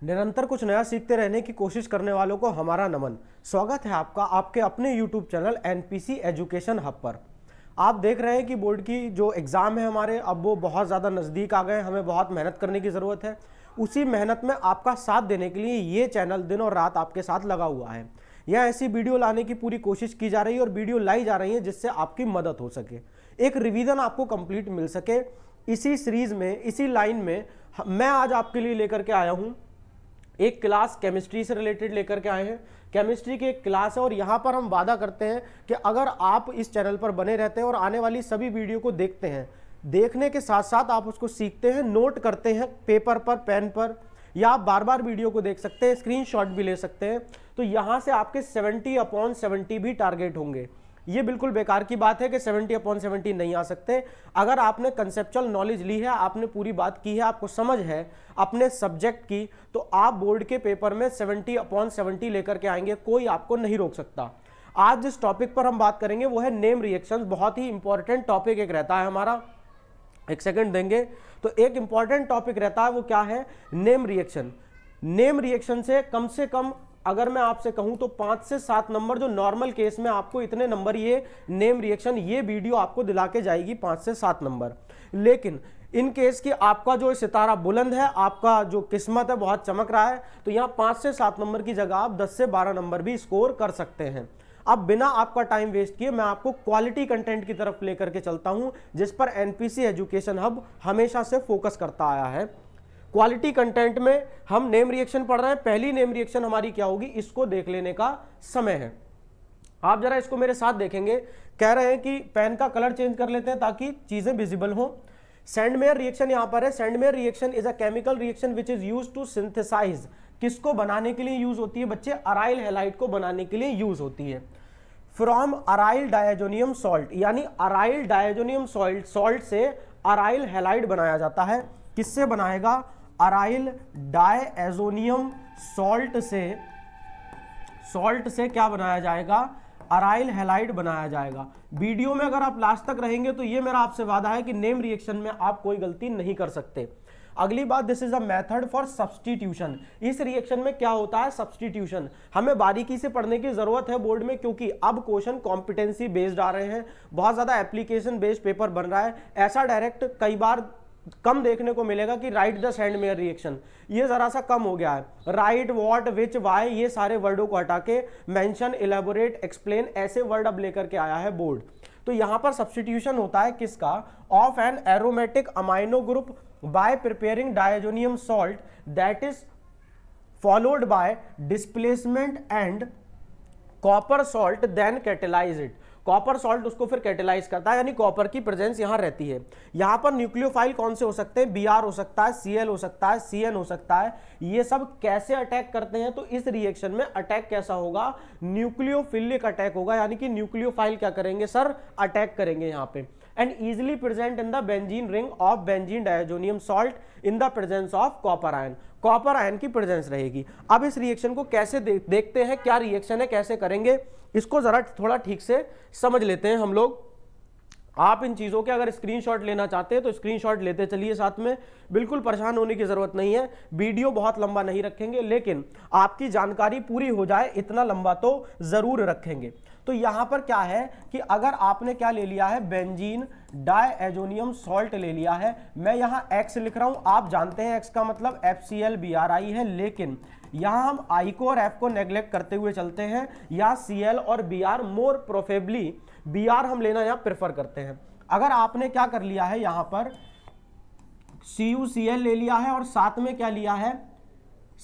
निरंतर कुछ नया सीखते रहने की कोशिश करने वालों को हमारा नमन। स्वागत है आपका आपके अपने YouTube channel NPC education hub पर। आप देख रहे हैं कि बोर्ड की जो एग्ज़ाम है हमारे, अब वो बहुत ज़्यादा नज़दीक आ गए, हमें बहुत मेहनत करने की ज़रूरत है। उसी मेहनत में आपका साथ देने के लिए ये चैनल दिन और रात आपके साथ लगा हुआ है। यह ऐसी वीडियो लाने की पूरी कोशिश की जा रही है और वीडियो लाई जा रही है जिससे आपकी मदद हो सके, एक रिवीजन आपको कंप्लीट मिल सके। इसी सीरीज़ में, इसी लाइन में मैं आज आपके लिए लेकर के आया हूँ एक क्लास केमिस्ट्री से रिलेटेड लेकर के आए हैं। केमिस्ट्री की एक क्लास है और यहाँ पर हम वादा करते हैं कि अगर आप इस चैनल पर बने रहते हैं और आने वाली सभी वीडियो को देखते हैं, देखने के साथ साथ आप उसको सीखते हैं, नोट करते हैं पेपर पर, पेन पर, या आप बार बार वीडियो को देख सकते हैं, स्क्रीनशॉट भी ले सकते हैं, तो यहाँ से आपके 70/70 भी टारगेट होंगे। ये बिल्कुल बेकार की बात है कि 70/70 नहीं आ सकते। अगर आपने कंसेप्चुअल नॉलेज ली है, आपने पूरी बात की है, आपको समझ है अपने सब्जेक्ट की, तो आप बोर्ड के पेपर में 70/70 लेकर के आएंगे, कोई आपको नहीं रोक सकता। आज जिस टॉपिक पर हम बात करेंगे वो है नेम रिएक्शंस। बहुत ही इंपॉर्टेंट टॉपिक एक रहता है हमारा, एक सेकंड देंगे तो एक इंपॉर्टेंट टॉपिक रहता है, वो क्या है? Name reaction. नेम रिएक्शन से कम अगर मैं आपसे कहूं तो 5 से 7 नंबर, जो नॉर्मल केस में आपको इतने नंबर ये नेम रिएक्शन, ये वीडियो आपको दिला के जाएगी 5 से 7 नंबर। लेकिन इन केस की आपका जो सितारा बुलंद है, आपका जो किस्मत है बहुत चमक रहा है, तो यहाँ 5 से 7 नंबर की जगह आप 10 से 12 नंबर भी स्कोर कर सकते हैं। अब बिना आपका टाइम वेस्ट किए मैं आपको क्वालिटी कंटेंट की तरफ लेकर के चलता हूं, जिस पर एनपीसी एजुकेशन हब हमेशा से फोकस करता आया है। क्वालिटी कंटेंट में हम नेम रिएक्शन पढ़ रहे हैं। पहली नेम रिएक्शन हमारी क्या होगी, इसको देख लेने का समय है। आप जरा इसको मेरे साथ देखेंगे। कह रहे हैं कि पेन का कलर चेंज कर लेते हैं ताकि चीजें विजिबल हो। सैंडमेयर रिएक्शन यहां पर है। Sandmeyer reaction is a chemical reaction which is used to synthesize. किसको बनाने के लिए यूज होती है बच्चे? अराइल हैलाइड को बनाने के लिए यूज होती है। फ्रॉम अराइल डायजोनियम सॉल्ट, यानी अराइल डायजोनियम सॉल्ट से अराइल हैलाइड बनाया जाता है। किससे बनाएगा? अराइल डायजोनियम सॉल्ट से क्या बनाया जाएगा? अराइल हैलाइड बनाया जाएगा। वीडियो में अगर आप लास्ट तक रहेंगे तो ये मेरा आपसे वादा है कि नेम रिएक्शन में आप कोई गलती नहीं कर सकते। अगली बात, this is a method for substitution. इस रिएक्शन में क्या होता है? सब्स्टिट्यूशन। हमें बारीकी से पढ़ने की जरूरत है बोर्ड में, क्योंकि अब क्वेश्चन कॉम्पिटेंसी बेस्ड आ रहे हैं, बहुत ज्यादा एप्लीकेशन बेस्ड पेपर बन रहा है। ऐसा डायरेक्ट कई बार कम देखने को मिलेगा कि राइट द सैंडमेयर रिएक्शन, ये जरा सा कम हो गया है। राइट, व्हाट, विच, वाई, ये सारे वर्डों को हटा के मेंशन, इलेबोरेट, एक्सप्लेन, ऐसे वर्ड अब लेकर के आया है बोर्ड। तो यहां पर सब्स्टिट्यूशन होता है किसका? Of an aromatic amino group by preparing diazonium salt that is followed by displacement and copper salt then catalyze it. Copper salt उसको फिर कैटेलाइज करता है, यानी कॉपर की प्रेजेंस यहां रहती है। यहां पर न्यूक्लियोफाइल कौन से हो सकते हैं? Br हो सकता है, Cl हो सकता है, Cn हो सकता है। ये सब कैसे अटैक करते हैं? तो इस रिएक्शन में अटैक कैसा होगा? न्यूक्लियोफिलिक अटैक होगा, यानी कि न्यूक्लियोफाइल क्या करेंगे सर? अटैक करेंगे यहां पे। And easily present in the benzene ring of benzene diazonium salt in the presence of copper ion. Copper ion की प्रेजेंस रहेगी। अब इस रिएक्शन को कैसे देखते हैं, क्या रिएक्शन है, कैसे करेंगे, इसको जरा थोड़ा ठीक से समझ लेते हैं हम लोग। आप इन चीजों के अगर स्क्रीनशॉट लेना चाहते हैं तो स्क्रीनशॉट लेते चलिए साथ में, बिल्कुल परेशान होने की जरूरत नहीं है। वीडियो बहुत लंबा नहीं रखेंगे, लेकिन आपकी जानकारी पूरी हो जाए इतना लंबा तो जरूर रखेंगे। तो यहां पर क्या है कि अगर आपने क्या ले लिया है? बेंजीन डायजोनियम सॉल्ट ले लिया है। मैं यहां X लिख रहा हूं, आप जानते हैं X का मतलब FCl Bri है, लेकिन यहां हम I को और F को नेग्लेक्ट करते हुए चलते हैं। या Cl और Br, मोर प्रोफेबली Br हम लेना यहां प्रेफर करते हैं। अगर आपने क्या कर लिया है, यहां पर CuCl ले लिया है और साथ में क्या लिया है?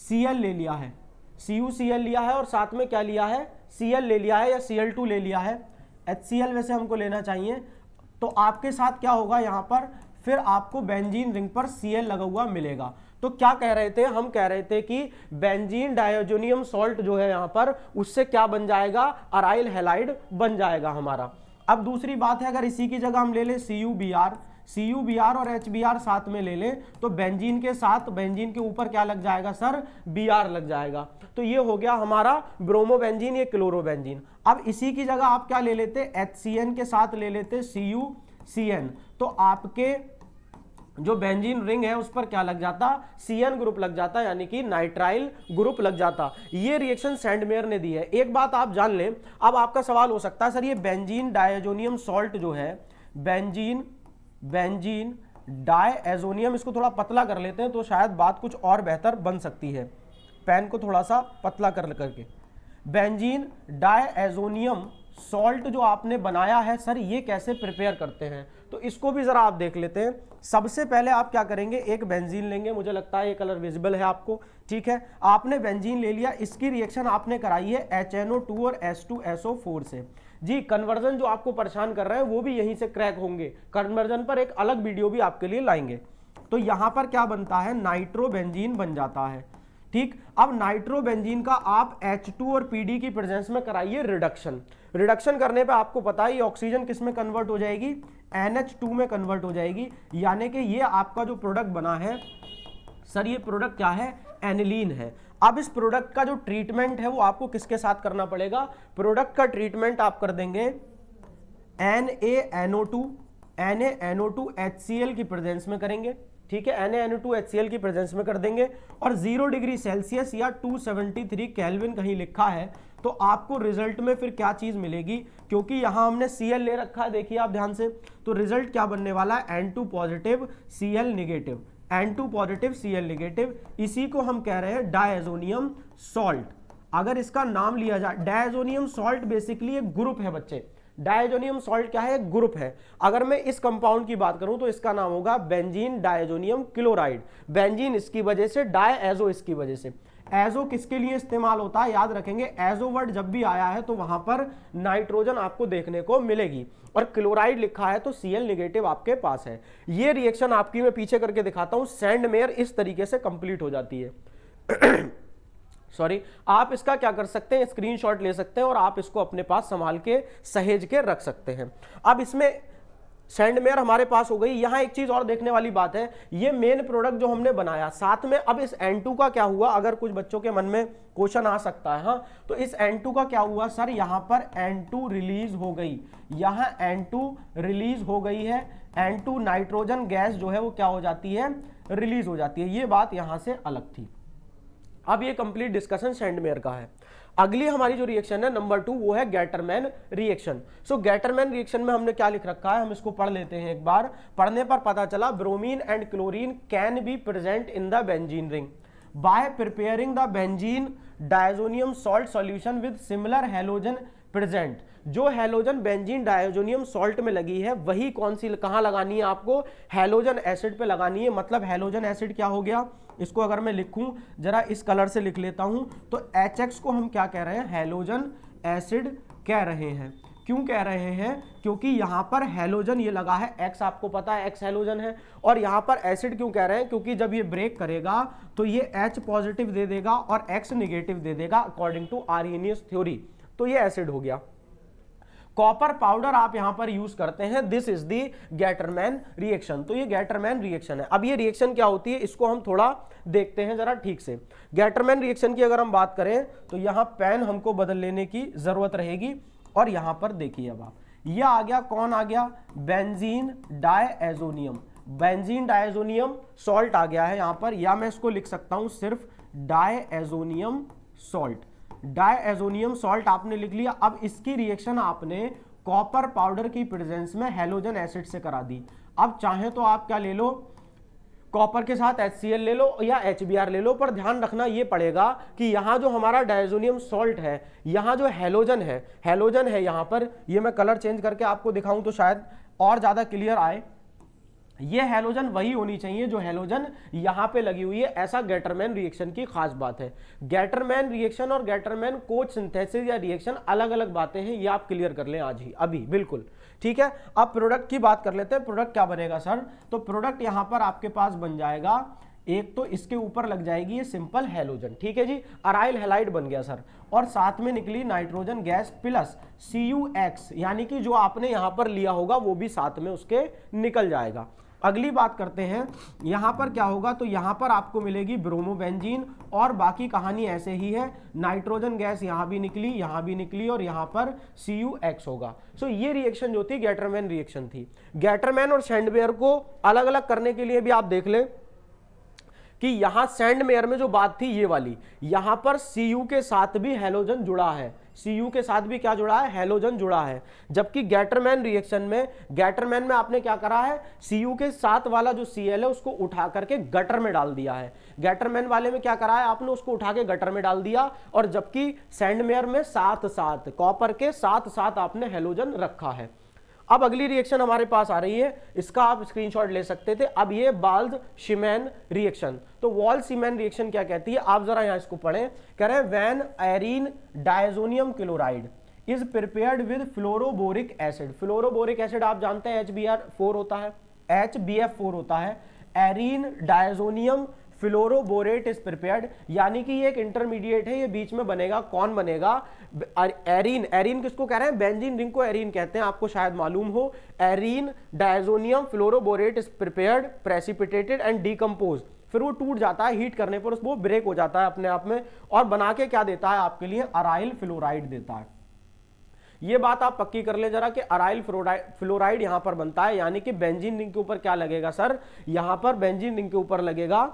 Cl ले लिया है। CuCl लिया है और साथ में क्या लिया है? Cl ले लिया है, या Cl2 ले लिया है। HCl वैसे हमको लेना चाहिए। तो आपके साथ क्या होगा यहां पर? फिर आपको बेंजीन रिंग पर Cl लगा हुआ मिलेगा। तो क्या कह रहे थे? हम कह रहे थे कि बेंजीन डायजोनियम सॉल्ट जो है यहां पर, उससे क्या बन जाएगा? अराइल हैलाइड बन जाएगा हमारा। अब दूसरी बात है, अगर इसी की जगह हम ले लें CuBr और HBr साथ में ले लें, तो बेंजीन के साथ, बेंजीन के ऊपर क्या लग जाएगा सर? Br लग जाएगा। तो ये हो गया हमारा ब्रोमोबेंजीन, ये क्लोरोबेंजीन। अब इसी की जगह आप क्या ले लेते? HCN के साथ ले लेते CuCN। तो आपके जो बेंजीन रिंग है उस पर क्या लग जाता, CN ग्रुप लग जाता, यानी कि नाइट्राइल ग्रुप लग जाता। ये रिएक्शन सैंडमेयर ने दी है। एक बात आप जान लें, अब आपका सवाल हो सकता है सर ये बेंजीन डायजोनियम सॉल्ट जो है, बेंजीन डायजोनियम, इसको थोड़ा पतला कर लेते हैं तो शायद बात कुछ और बेहतर बन सकती है। पेन को थोड़ा सा पतला करके, बेंजीन डायजोनियम सॉल्ट जो आपने बनाया है सर, ये कैसे प्रिपेयर करते हैं, तो इसको भी जरा आप देख लेते हैं। सबसे पहले आप क्या करेंगे, एक बेंजीन लेंगे, मुझे लगता है ये कलर विजिबल है आपको, ठीक है। आपने बेंजीन ले लिया, इसकी रिएक्शन आपने कराई है HNO2 और H2SO4 से। जी कन्वर्जन जो आपको परेशान कर रहे हैं वो भी यहीं से क्रैक होंगे, कन्वर्जन पर एक अलग वीडियो भी आपके लिए लाएंगे। तो यहां पर क्या बनता है, नाइट्रोबेंजीन बन जाता है, ठीक। अब नाइट्रोबेंजीन का आप H2 और PD की प्रेजेंस में कराइए रिडक्शन। रिडक्शन करने पे आपको पता है ये ऑक्सीजन किस में कन्वर्ट हो जाएगी, NH2 में कन्वर्ट हो जाएगी, यानी कि ये आपका जो प्रोडक्ट बना है सर, ये प्रोडक्ट क्या है, एनिलीन है। अब इस प्रोडक्ट का जो ट्रीटमेंट है वो आपको किसके साथ करना पड़ेगा, प्रोडक्ट का ट्रीटमेंट आप कर देंगे NaNO2 HCl की प्रेजेंस में करेंगे, ठीक है। NaNO2 HCl की प्रेजेंस में कर देंगे और 0 डिग्री सेल्सियस या 273 केल्विन कहीं लिखा है, तो आपको रिजल्ट में फिर क्या चीज मिलेगी, क्योंकि यहां हमने Cl ले रखा है, देखिए आप ध्यान से, तो रिजल्ट क्या बनने वाला है, N2 positive Cl negative, N2 positive Cl negative. इसी को हम कह रहे हैं डायजोनियम सॉल्ट। अगर इसका नाम लिया जाए, डायजोनियम सॉल्ट बेसिकली एक ग्रुप है बच्चे, डायजोनियम सॉल्ट क्या है, एक ग्रुप है। अगर मैं इस कंपाउंड की बात करूं तो इसका नाम होगा बेंजीन डायजोनियम क्लोराइड। बेंजीन इसकी वजह से, डायएजो इसकी वजह से। एजो किसके लिए इस्तेमाल होता है, याद रखेंगे, एजो वर्ड जब भी आया है तो वहां पर नाइट्रोजन आपको देखने को मिलेगी, और क्लोराइड लिखा है तो Cl निगेटिव आपके पास है। ये रिएक्शन आपकी मैं पीछे करके दिखाता हूं, सैंडमेयर इस तरीके से कंप्लीट हो जाती है। सॉरी, आप इसका क्या कर सकते हैं, स्क्रीनशॉट ले सकते हैं और आप इसको अपने पास संभाल के सहेज के रख सकते हैं। अब इसमें सैंडमेयर हमारे पास हो गई। यहां एक चीज और देखने वाली बात है, ये मेन प्रोडक्ट जो हमने बनाया, साथ में अब इस N2 का क्या हुआ, अगर कुछ बच्चों के मन में क्वेश्चन आ सकता है, हाँ, तो इस N2 का क्या हुआ सर, यहां पर N2 रिलीज हो गई, यहां N2 रिलीज हो गई है, N2 नाइट्रोजन गैस जो है वो क्या हो जाती है, रिलीज हो जाती है। ये बात यहां से अलग थी। अब ये कंप्लीट डिस्कशन सैंडमेयर का है। अगली हमारी जो रिएक्शन है नंबर 2, वो है गैटरमैन रिएक्शन। सो गैटरमैन रिएक्शन में हमने क्या लिख रखा है, हम इसको पढ़ लेते हैं एक बार। पढ़ने पर पता चला, bromine and chlorine can be present in the benzene ring bye preparing the benzene diazonium salt solution with similar halogen present. जो हैलोजन बेंजीन डायजोनियम सॉल्ट में लगी है वही कौन सी, कहां लगानी है आपको, हैलोजन एसिड पे लगानी है। मतलब हैलोजन एसिड क्या हो गया, इसको अगर मैं लिखूं, जरा इस कलर से लिख लेता हूं, तो HX को हम क्या कह रहे हैं, हैलोजन एसिड कह रहे हैं। क्यों कह रहे हैं, क्योंकि यहां पर हैलोजन ये लगा है, X आपको पता है X हैलोजन है, और यहां पर एसिड क्यों कह रहे हैं, क्योंकि जब ये ब्रेक करेगा तो ये H पॉजिटिव दे देगा और X निगेटिव दे देगा अकॉर्डिंग टू आर्यनियस थ्योरी, तो ये एसिड हो गया। कॉपर पाउडर आप यहां पर यूज करते हैं, this is the Gattermann reaction. तो ये गैटरमैन रिएक्शन है। अब ये रिएक्शन क्या होती है, इसको हम थोड़ा देखते हैं जरा ठीक से। गैटरमैन रिएक्शन की अगर हम बात करें तो यहां पेन हमको बदल लेने की जरूरत रहेगी, और यहां पर देखिए अब आप, यह आ गया, कौन आ गया, बेंजीन डायएजोनियम, बेंजीन डायएजोनियम सॉल्ट आ गया है यहां पर, या मैं इसको लिख सकता हूं सिर्फ डायएजोनियम सॉल्ट। डायएजोनियम सॉल्ट आपने लिख लिया। अब इसकी रिएक्शन आपने कॉपर पाउडर की प्रेजेंस में हैलोजन एसिड से करा दी। अब चाहे तो आप क्या ले लो, कॉपर के साथ HCl ले लो या HBr ले लो, पर ध्यान रखना ये पड़ेगा कि यहाँ जो हमारा डायजोनियम सॉल्ट है, यहाँ जो हैलोजन है यहाँ पर, ये मैं कलर चेंज करके आपको दिखाऊं तो शायद और ज्यादा क्लियर आए। ये हैलोजन वही होनी चाहिए जो हैलोजन यहां पे लगी हुई है, ऐसा गैटरमैन रिएक्शन की खास बात है। गैटरमैन रिएक्शन और गैटरमैन कोच सिंथेसिस या रिएक्शन अलग अलग बातें हैं, ये आप क्लियर कर लें आज ही अभी, बिल्कुल ठीक है। अब प्रोडक्ट की बात कर लेते हैं, प्रोडक्ट क्या बनेगा सर, तो प्रोडक्ट यहां पर आपके पास बन जाएगा, एक तो इसके ऊपर लग जाएगी ये सिंपल हैलोजन, ठीक है जी, अराइल हैलाइड बन गया सर, और साथ में निकली नाइट्रोजन गैस प्लस CuX, यानी कि जो आपने यहां पर लिया होगा वो भी साथ में उसके निकल जाएगा। अगली बात करते हैं, यहां पर क्या होगा, तो यहां पर आपको मिलेगी ब्रोमोबेंजीन और बाकी कहानी ऐसे ही है। नाइट्रोजन गैस यहां भी निकली, यहां भी निकली और यहां पर CuX होगा। सो ये रिएक्शन जो थी गैटरमैन रिएक्शन थी। गैटरमैन और सैंडमेयर को अलग अलग करने के लिए भी आप देख लें कि यहां सैंडमेयर में जो बात थी ये वाली, यहां पर Cu के साथ भी हैलोजन जुड़ा है, Cu के साथ भी क्या जुड़ा है, हैलोजन जुड़ा है। जबकि गैटरमैन रिएक्शन में, गैटरमैन में आपने क्या करा है, Cu के साथ वाला जो Cl है उसको उठा करके गटर में डाल दिया है। गैटरमैन वाले में क्या करा है आपने, उसको उठा के गटर में डाल दिया, और जबकि सैंडमेयर में साथ साथ कॉपर के साथ साथ आपने हैलोजन रखा है। अब अगली रिएक्शन हमारे पास आ रही है, इसका आप स्क्रीनशॉट ले सकते थे। अब ये बाल्ज-शीमैन रिएक्शन, तो वॉल-शीमैन रिएक्शन क्या कहती है, आप जरा यहां इसको पढ़ें। कह रहे हैं when arene diazonium chloride is prepared with fluoroboric acid. Fluoroboric acid आप जानते हैं HBr4 होता है, HBF4 होता है। Arene diazonium fluoroborate is prepared, यानी कि ये एक इंटरमीडिएट है, ये बीच में बनेगा, कौन बनेगा, एरीन। एरीन किसको कह रहे हैं, बेंजीन रिंग को एरीन कहते हैं, आपको शायद मालूम हो। Arene diazonium fluoroborate is prepared, precipitated and decompose, फिर वो टूट जाता है हीट करने पर, उसको ब्रेक हो जाता है अपने आप में, और बना के क्या देता है आपके लिए, अराइल फ्लोराइड देता है। ये बात आप पक्की कर ले जरा कि अराइल फ्लोराइड यहां पर बनता है, यानी कि बेंजीन रिंग के ऊपर क्या लगेगा सर, यहां पर बेंजीन रिंग के ऊपर लगेगा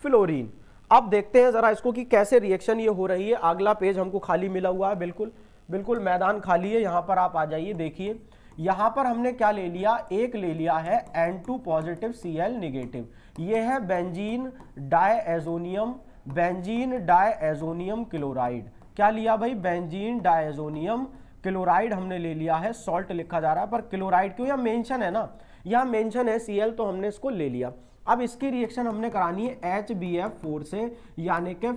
फ्लोरीन। अब देखते हैं जरा इसको कि कैसे रिएक्शन ये हो रही है। अगला पेज हमको खाली मिला हुआ है, बिल्कुल बिल्कुल मैदान खाली है, यहां पर आप आ जाइए। देखिए यहां पर हमने क्या ले लिया, एक ले लिया है N2 पॉजिटिव Cl निगेटिव, ये है बेंजीन डायएजोनियम, बेंजीन डायएजोनियम क्लोराइड। क्या लिया भाई, बेंजीन डायएजोनियम क्लोराइड हमने ले लिया है। सॉल्ट लिखा जा रहा है पर क्लोराइड क्यों, यहां मेंशन है ना, यहां मेंशन है Cl, तो हमने इसको ले लिया। अब इसकी रिएक्शन हमने करानी है HBF4 से, यानी कि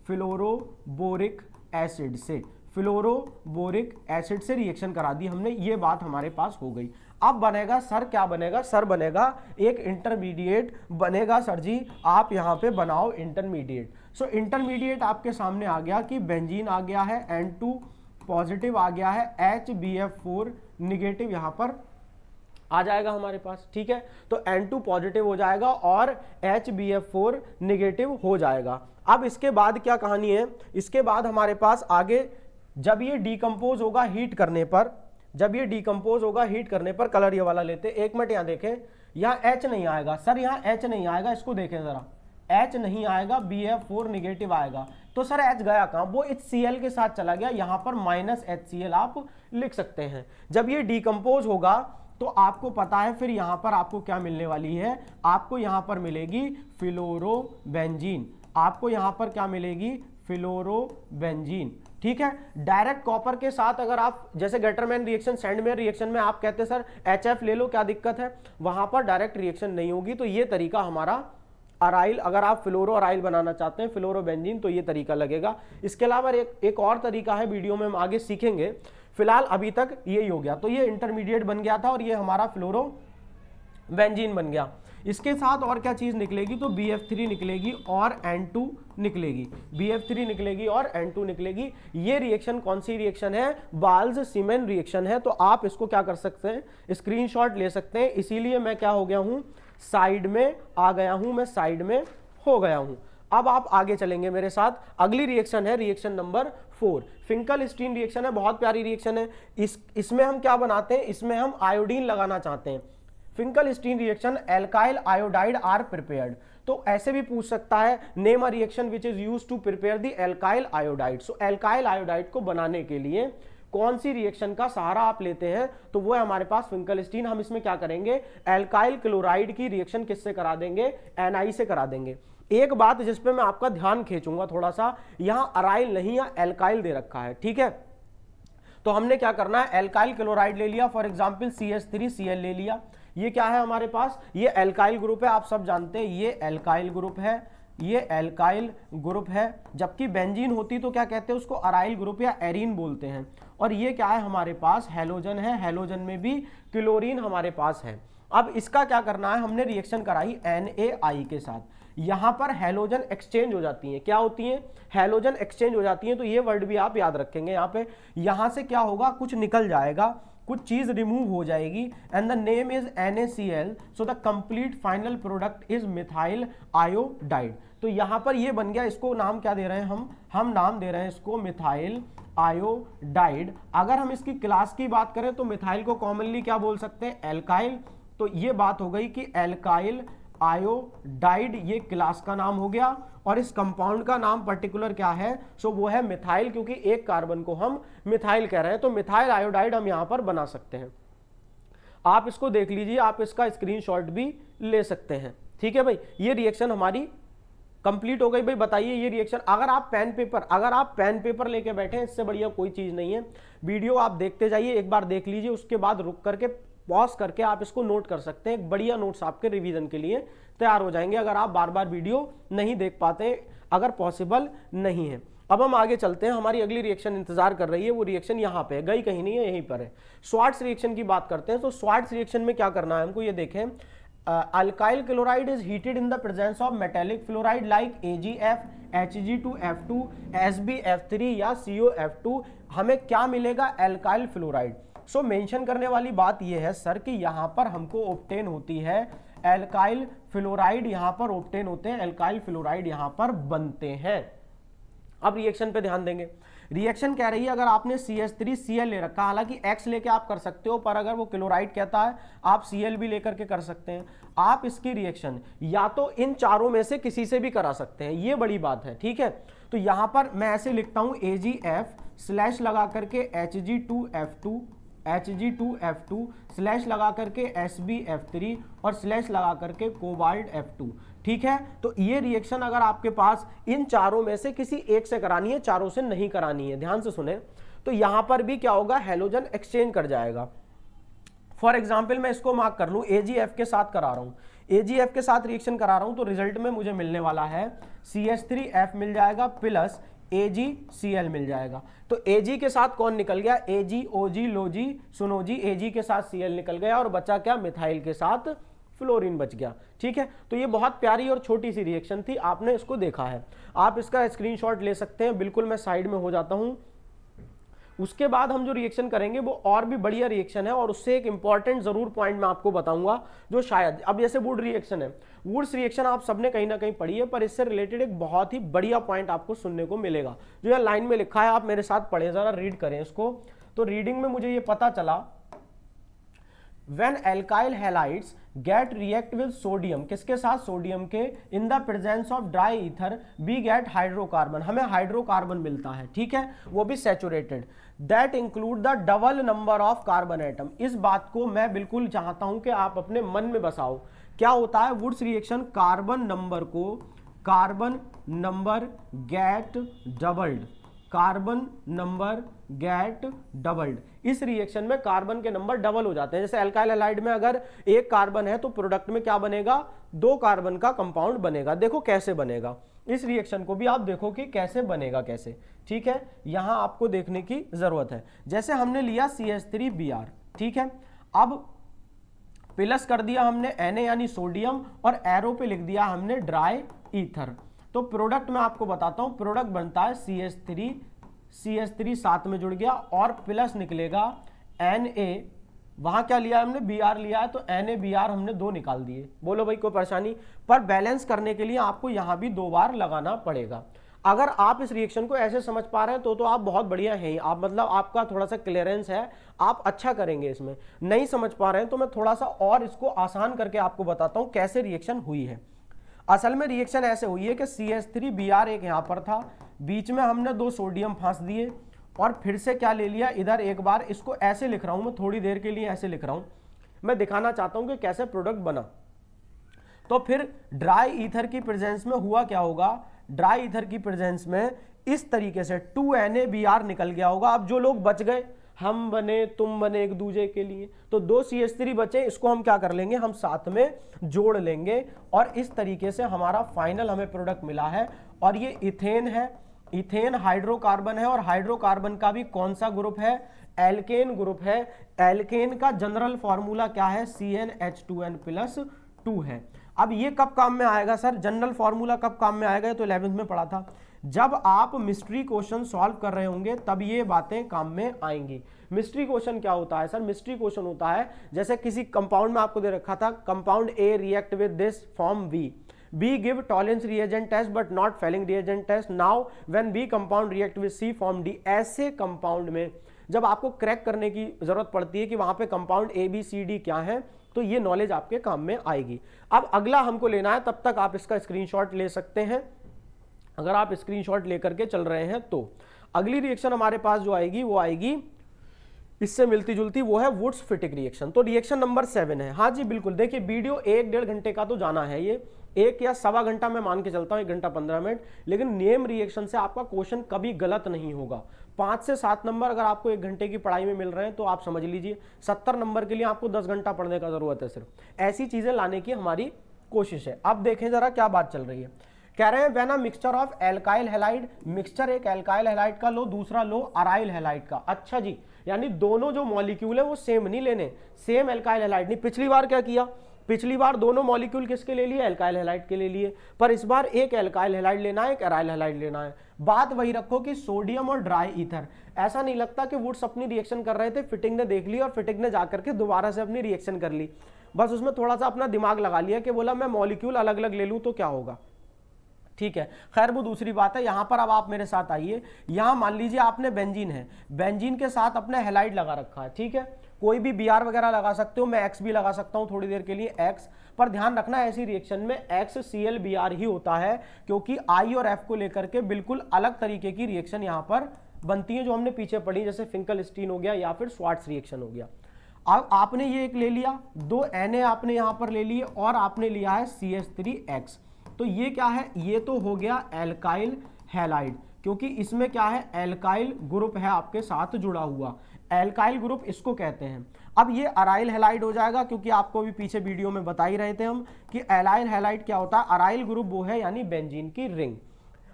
फ्लोरोबोरिक एसिड से, फ्लोरोबोरिक एसिड से रिएक्शन करा दी हमने, ये बात हमारे पास हो गई। अब बनेगा सर, क्या बनेगा सर, बनेगा एक इंटरमीडिएट बनेगा। सर जी आप यहां पे बनाओ इंटरमीडिएट। सो इंटरमीडिएट आपके सामने आ गया कि बेंजीन आ गया है, N2 पॉजिटिव आ गया है, HBF4 निगेटिव यहां पर आ जाएगा हमारे पास, ठीक है। तो N2 पॉजिटिव हो जाएगा और HBF4 निगेटिव हो जाएगा। अब इसके बाद क्या कहानी है, इसके बाद हमारे पास आगे जब ये डीकंपोज होगा हीट करने पर, जब ये डीकंपोज होगा हीट करने पर, कलर ये वाला लेते, एक मिनट यहां देखें, यहां H नहीं आएगा सर, यहां H नहीं आएगा, इसको देखें जरा, H नहीं आएगा, BF4 निगेटिव आएगा। तो सर H गया कहां, वो इस Cl के साथ चला गया, यहां पर -HCl आप लिख सकते हैं। जब ये डीकंपोज होगा तो आपको पता है फिर यहां पर आपको क्या मिलने वाली है, आपको यहां पर मिलेगी फ्लोरोबेंजीन, आपको यहां पर क्या मिलेगी, फ्लोरोबेंजीन, ठीक है। डायरेक्ट कॉपर के साथ अगर आप, जैसे गैटरमैन रिएक्शन, सैंडमेयर रिएक्शन में आप कहते हैं सर HF ले लो, क्या दिक्कत है, वहां पर डायरेक्ट रिएक्शन नहीं होगी। तो ये तरीका हमारा अराइल, अगर आप फ्लोरो अराइल बनाना चाहते हैं, फ्लोरोबेंजीन, तो ये तरीका लगेगा। इसके अलावा एक और तरीका है, वीडियो में हम आगे सीखेंगे, फिलहाल अभी तक यही हो गया। तो ये इंटरमीडिएट बन गया था और ये हमारा फ्लोरोबेंजीन बन गया। इसके साथ और क्या चीज निकलेगी, तो BF3 निकलेगी और N2 निकलेगी, BF3 निकलेगी और N2 निकलेगी। ये रिएक्शन कौन सी रिएक्शन है, बाल्ज-शीमैन रिएक्शन है। तो आप इसको क्या कर सकते हैं, स्क्रीनशॉट ले सकते हैं। इसीलिए मैं क्या हो गया हूं, साइड में आ गया हूं, मैं साइड में हो गया हूं। अब आप आगे चलेंगे मेरे साथ, अगली रिएक्शन है रिएक्शन नंबर 4, फिंकल-स्टीन रिएक्शन है, बहुत प्यारी रिएक्शन है। इसमें हम क्या बनाते हैं, इसमें हम आयोडीन लगाना चाहते हैं। Finkelstein reaction, alkyl iodide are prepared. तो ऐसे भी पूछ सकता है, name a reaction which is used to prepare the alkyl iodide. So alkyl iodide को बनाने के लिए कौन सी रिएक्शन का सहारा आप लेते हैं, तो वो है हमारे पास फिंकल-स्टीन। हम इसमें क्या करेंगे, एल्काइल क्लोराइड की रिएक्शन किससे करा देंगे, Na से करा देंगे। एक बात जिस पे मैं आपका ध्यान खींचूंगा थोड़ा सा, यहां अराइल नहीं या एल्काइल दे रखा है, ठीक है। तो हमने क्या करना है, एल्काइल क्लोराइड ले लिया, फॉर एग्जांपल CH3Cl ले लिया। ये क्या है हमारे पास, ये एल्काइल ग्रुप है, आप सब जानते हैं ये एल्काइल ग्रुप है, ये एल्काइल ग्रुप है। जबकि बेंजीन होती तो क्या कहते हैं उसको, अराइल ग्रुप या एरीन बोलते हैं। और ये क्या है हमारे पास, हैलोजन है, हैलोजन में भी क्लोरीन हमारे पास है। अब इसका क्या करना है, हमने रिएक्शन कराई NaI के साथ, यहां पर हैलोजन एक्सचेंज हो जाती हैं। क्या होती हैं, हैलोजन एक्सचेंज हो जाती हैं। तो ये वर्ड भी आप याद रखेंगे, यहां पे, यहां से क्या होगा, कुछ निकल जाएगा, कुछ चीज रिमूव हो जाएगी and the name is NaCl, so the complete final product is methyl iodide. तो यहां पर ये बन गया, इसको नाम क्या दे रहे हैं हम नाम दे रहे हैं इसको मिथाइल आयोडाइड। अगर हम इसकी क्लास की बात करें तो मिथाइल को कॉमनली क्या बोल सकते हैं, एल्काइल। तो ये बात हो गई कि एल्काइल आयोडाइड ये क्लास का नाम हो गया, और इस कंपाउंड का नाम पर्टिकुलर क्या है, सो वो है मिथाइल, क्योंकि एक कार्बन को हम मिथाइल कह रहे हैं। तो मिथाइल आयोडाइड हम यहां पर बना सकते हैं। आप इसको देख लीजिए, आप इसका स्क्रीनशॉट भी ले सकते हैं। ठीक है भाई, ये रिएक्शन हमारी कंप्लीट हो गई। भाई बताइए ये रिएक्शन, अगर आप पेन पेपर लेके बैठे हैं, इससे बढ़िया कोई चीज नहीं है। वीडियो आप देखते जाइए, एक बार देख लीजिए, उसके बाद रुक करके पॉज करके आप इसको नोट कर सकते हैं। एक बढ़िया नोट्स आपके रिवीजन के लिए तैयार हो जाएंगे अगर आप बार बार वीडियो नहीं देख पाते, अगर पॉसिबल नहीं है। अब हम आगे चलते हैं, हमारी अगली रिएक्शन इंतजार कर रही है, वो रिएक्शन यहाँ पे है, गई कहीं नहीं है, यहीं पर है। स्वार्ट्स रिएक्शन की बात करते हैं। तो स्वार्ट्स रिएक्शन में क्या करना है हमको, ये देखें, alkyl chloride is heated in the presence of metallic fluoride like AgF, Hg2F2, SbF3 या COF2। हमें क्या मिलेगा, एल्काइल फ्लोराइड। सो मेंशन करने वाली बात यह है सर कि यहां पर हमको ऑब्टेन होती है एल्काइल फ्लोराइड, यहां पर ऑब्टेन होते हैं एल्काइल फ्लोराइड, यहां पर बनते हैं। अब रिएक्शन पे ध्यान देंगे। रिएक्शन कह रही है, अगर आपने CH3Cl ले रखा, हालांकि X लेके आप कर सकते हो, पर अगर वो क्लोराइड कहता है आप Cl भी लेकर के कर सकते हैं। आप इसकी रिएक्शन या तो इन चारों में से किसी से भी करा सकते हैं, ये बड़ी बात है। ठीक है, तो यहां पर मैं ऐसे लिखता हूं AgF स्लैश लगा करके Hg2F2 स्लैश लगा करके SbF3 और स्लैश लगा करके कोबाल्ट F2। ठीक है, तो ये रिएक्शन अगर आपके पास इन चारों में से किसी एक से करानी है, चारों से नहीं करानी है, ध्यान से सुने, तो यहां पर भी क्या होगा, हेलोजन एक्सचेंज कर जाएगा। फॉर एग्जाम्पल मैं इसको मार्क कर लूं, AgF के साथ करा रहा हूं, AgF के साथ रिएक्शन करा रहा हूं, तो रिजल्ट में मुझे मिलने वाला है CH3F मिल जाएगा प्लस AgCl मिल जाएगा। तो Ag के साथ कौन निकल गया, Ag, OG, लोजी, सुनो जी, Ag के साथ Cl निकल गया और बचा क्या, मिथाइल के साथ फ्लोरीन बच गया। ठीक है, तो ये बहुत प्यारी और छोटी सी रिएक्शन थी, आपने इसको देखा है, आप इसका स्क्रीनशॉट ले सकते हैं। बिल्कुल मैं साइड में हो जाता हूं। उसके बाद हम जो रिएक्शन करेंगे वो और भी बढ़िया रिएक्शन है, और उससे एक इंपॉर्टेंट जरूर पॉइंट मैं आपको बताऊंगा, जो शायद अब जैसे वुड रिएक्शन है, वुड्स रिएक्शन आप सबने कहीं ना कहीं पढ़ी है, पर इससे रिलेटेड एक बहुत ही बढ़िया पॉइंट आपको सुनने को मिलेगा, जो यहाँ लाइन में लिखा है, आप मेरे साथ पढ़े, जरा रीड करें इसको। तो रीडिंग में मुझे ये पता चला, when alkyl halides get react with sodium, किसके साथ, सोडियम के, in the presence of dry ether we get hydrocarbon, हमें हाइड्रोकार्बन मिलता है। ठीक है, वो भी saturated, that include the double number of carbon atom। इस बात को मैं बिल्कुल चाहता हूं कि आप अपने मन में बसाओ। क्या होता है, Wurtz reaction carbon number get doubled, carbon number get doubled. इस रिएक्शन में कार्बन के नंबर डबल हो जाते हैं। जैसे एल्काइल हैलाइड में अगर एक कार्बन है तो प्रोडक्ट में क्या बनेगा, 2 कार्बन का कंपाउंड बनेगा। देखो कैसे बनेगा, इस रिएक्शन को भी आप देखो कि कैसे बनेगा, कैसे। ठीक है, यहां आपको देखने की जरूरत है। जैसे हमने लिया CH3Br, ठीक है, अब प्लस कर दिया हमने Na यानी सोडियम, और एरो पे लिख दिया हमने ड्राई ईथर। तो प्रोडक्ट में आपको बताता हूं, प्रोडक्ट बनता है CH3 साथ में जुड़ गया, और प्लस निकलेगा Na, वहां क्या लिया हमने, Br लिया है, तो NaBr हमने 2 निकाल दिए। बोलो भाई कोई परेशानी, पर बैलेंस करने के लिए आपको यहां भी 2 बार लगाना पड़ेगा। अगर आप इस रिएक्शन को ऐसे समझ पा रहे हैं तो आप बहुत बढ़िया हैं, आप मतलब आपका थोड़ा सा क्लियरेंस है, आप अच्छा करेंगे इसमें। नहीं समझ पा रहे हैं तो मैं थोड़ा सा और इसको आसान करके आपको बताता हूं कैसे रिएक्शन हुई है। असल में रिएक्शन ऐसे हुई है कि CH3Br एक यहां पर था, बीच में हमने 2 सोडियम फांस दिए, और फिर से क्या ले लिया, इधर एक बार, इसको ऐसे लिख रहा हूं मैं, थोड़ी देर के लिए ऐसे लिख रहा हूं, मैं दिखाना चाहता हूं कि कैसे प्रोडक्ट बना। तो फिर ड्राई ईथर की प्रेजेंस में हुआ क्या होगा, ड्राई ईथर की प्रेजेंस में इस तरीके से 2NaBr निकल गया होगा। अब जो लोग बच गए, हम बने, तुम बने एक दूसरे के लिए, तो 2 CH3 बचे, इसको हम क्या कर लेंगे, हम साथ में जोड़ लेंगे, और इस तरीके से हमारा फाइनल हमें प्रोडक्ट मिला है। और ये इथेन है, इथेन हाइड्रोकार्बन है, और हाइड्रोकार्बन का भी कौन सा ग्रुप है, एल्केन ग्रुप है। एल्केन का जनरल फॉर्मूला क्या है, CnH2n+2। 2 है। अब ये कब काम में आएगा सर, जनरल फॉर्मूला कब काम में आएगा, ये तो 11th में पढ़ा था। जब आप मिस्ट्री क्वेश्चन सॉल्व कर रहे होंगे तब ये बातें काम में आएंगी। मिस्ट्री क्वेश्चन क्या होता है सर, मिस्ट्री क्वेश्चन होता है जैसे किसी कंपाउंड में आपको दे रखा था compound A react with this form B, B give Tollens reagent test but not Fehling reagent test. Now when B compound react with C form D, ऐसे कंपाउंड में जब आपको क्रैक करने की जरूरत पड़ती है कि वहां पे compound A B C D क्या है, तो ये नॉलेज आपके काम में आएगी। अब अगला हमको लेना है, तब तक आप इसका स्क्रीनशॉट ले सकते हैं अगर आप स्क्रीनशॉट लेकर के चल रहे हैं तो। अगली रिएक्शन हमारे पास जो आएगी वो आएगी इससे मिलती जुलती, वो है वुड्स फिटिक रिएक्शन। तो रिएक्शन नंबर 7 है। हाँ जी बिल्कुल, देखिए वीडियो 1-1.5 घंटे का तो जाना है, ये 1 या सवा घंटा मैं मान के चलता हूँ, 1 घंटा 15 मिनट, लेकिन नेम रिएक्शन से आपका क्वेश्चन कभी गलत नहीं होगा। 5 से 7 नंबर अगर आपको 1 घंटे की पढ़ाई में मिल रहे हैं तो आप समझ लीजिए 70 नंबर के लिए आपको 10 घंटा पढ़ने का जरूरत है। सिर्फ ऐसी चीजें लाने की हमारी कोशिश है। अब देखें जरा क्या बात चल रही है। कह रहे हैं when a mixture of alkyl halide, mixture एक एल्काइल हैलाइड का लो, दूसरा लो अराइल हैलाइड का। अच्छा जी, यानी दोनों जो मॉलिक्यूल है वो सेम नहीं लेने, सेम एल्काइल हैलाइड नहीं। पिछली बार क्या किया, पिछली बार दोनों मॉलिक्यूल किसके ले लिए, एल्काइल हैलाइड के ले लिए, पर इस बार एक एल्काइल हैलाइड लेना है, एक अराइल हैलाइड लेना है। बात वही रखो कि सोडियम और ड्राई ईथर। ऐसा नहीं लगता कि वुड्स अपनी रिएक्शन कर रहे थे, फिटिंग ने देख ली और फिटिंग ने जाकर के दोबारा से अपनी रिएक्शन कर ली, बस उसमें थोड़ा सा अपना दिमाग लगा लिया कि बोला मैं मॉलिक्यूल अलग अलग ले लूं तो क्या होगा। ठीक है, खैर वो दूसरी बात है। यहां पर अब आप मेरे साथ आइए, यहां मान लीजिए आपने बेंजीन है, बेंजीन के साथ अपने हैलाइड लगा रखा है। ठीक है, कोई भी Br वगैरह लगा सकते हो, मैं X भी लगा सकता हूं थोड़ी देर के लिए X, पर ध्यान रखना ऐसी रिएक्शन में XCl Br ही होता है, क्योंकि I और F को लेकर के बिल्कुल अलग तरीके की रिएक्शन यहां पर बनती है जो हमने पीछे पढ़ी, जैसे फिंकलस्टीन हो गया या फिर स्वार्ट्स रिएक्शन हो गया। अब आपने ये एक ले लिया, 2 Na आपने यहां पर ले लिए और आपने लिया है CH3X। तो ये क्या है, ये तो हो गया एल्काइल हैलाइड, क्योंकि इसमें क्या है, एल्काइल ग्रुप है आपके साथ जुड़ा हुआ, एल्काइल ग्रुप इसको कहते हैं। अब ये अराइल हैलाइड हो जाएगा, क्योंकि आपको भी पीछे वीडियो में बता ही रहे थे हम कि एलाइल हैलाइड क्या होता है, अराइल ग्रुप वो है यानी बेंजीन की रिंग।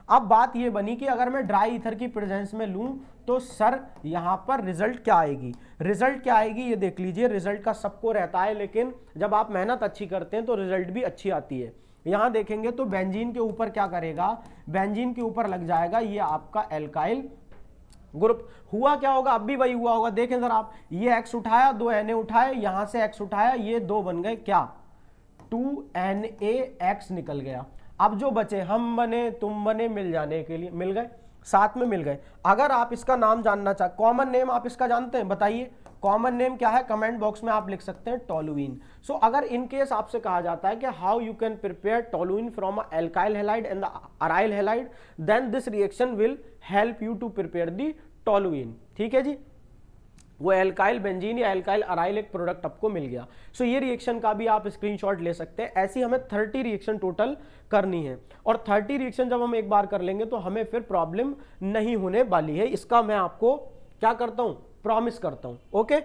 अब बात ये बनी कि अगर मैं ड्राई ईथर की प्रेजेंस में लूं तो सर यहां पर रिजल्ट क्या आएगी, रिजल्ट क्या आएगी ये देख लीजिए। रिजल्ट का सबको रहता है, लेकिन जब आप मेहनत अच्छी करते हैं तो रिजल्ट भी अच्छी आती है। यहां देखेंगे तो बेंजीन के ऊपर क्या करेगा, बेंजीन के ऊपर लग जाएगा ये आपका एल्काइल ग्रुप। हुआ क्या होगा, अब भी वही हुआ होगा। देखें जरा आप, ये X उठाया, 2 Na उठाए, यहां से X उठाया, ये 2 बन गए क्या, 2NaX निकल गया। अब जो बचे हम बने तुम बने, मिल जाने के लिए मिल गए, साथ में मिल गए। अगर आप इसका नाम जानना चाहते, कॉमन नेम आप इसका जानते हैं, बताइए कॉमन नेम क्या है, कमेंट बॉक्स में आप लिख सकते हैं टोलुइन। सो अगर इन केस आपसे कहा जाता है कि how you can prepare toluene from a alkyl halide and the aryl halide, then this reaction will help you to prepare the toluene. ठीक है जी, वो एल्काइल बेंजीन या एल्काइल अराइल एक प्रोडक्ट आपको मिल गया। सो ये रिएक्शन का भी आप स्क्रीनशॉट ले सकते हैं। ऐसी हमें 30 रिएक्शन टोटल करनी है, और 30 रिएक्शन जब हम एक बार कर लेंगे तो हमें फिर प्रॉब्लम नहीं होने वाली है, इसका मैं आपको क्या करता हूं, प्रॉमिस करता हूं। ओके,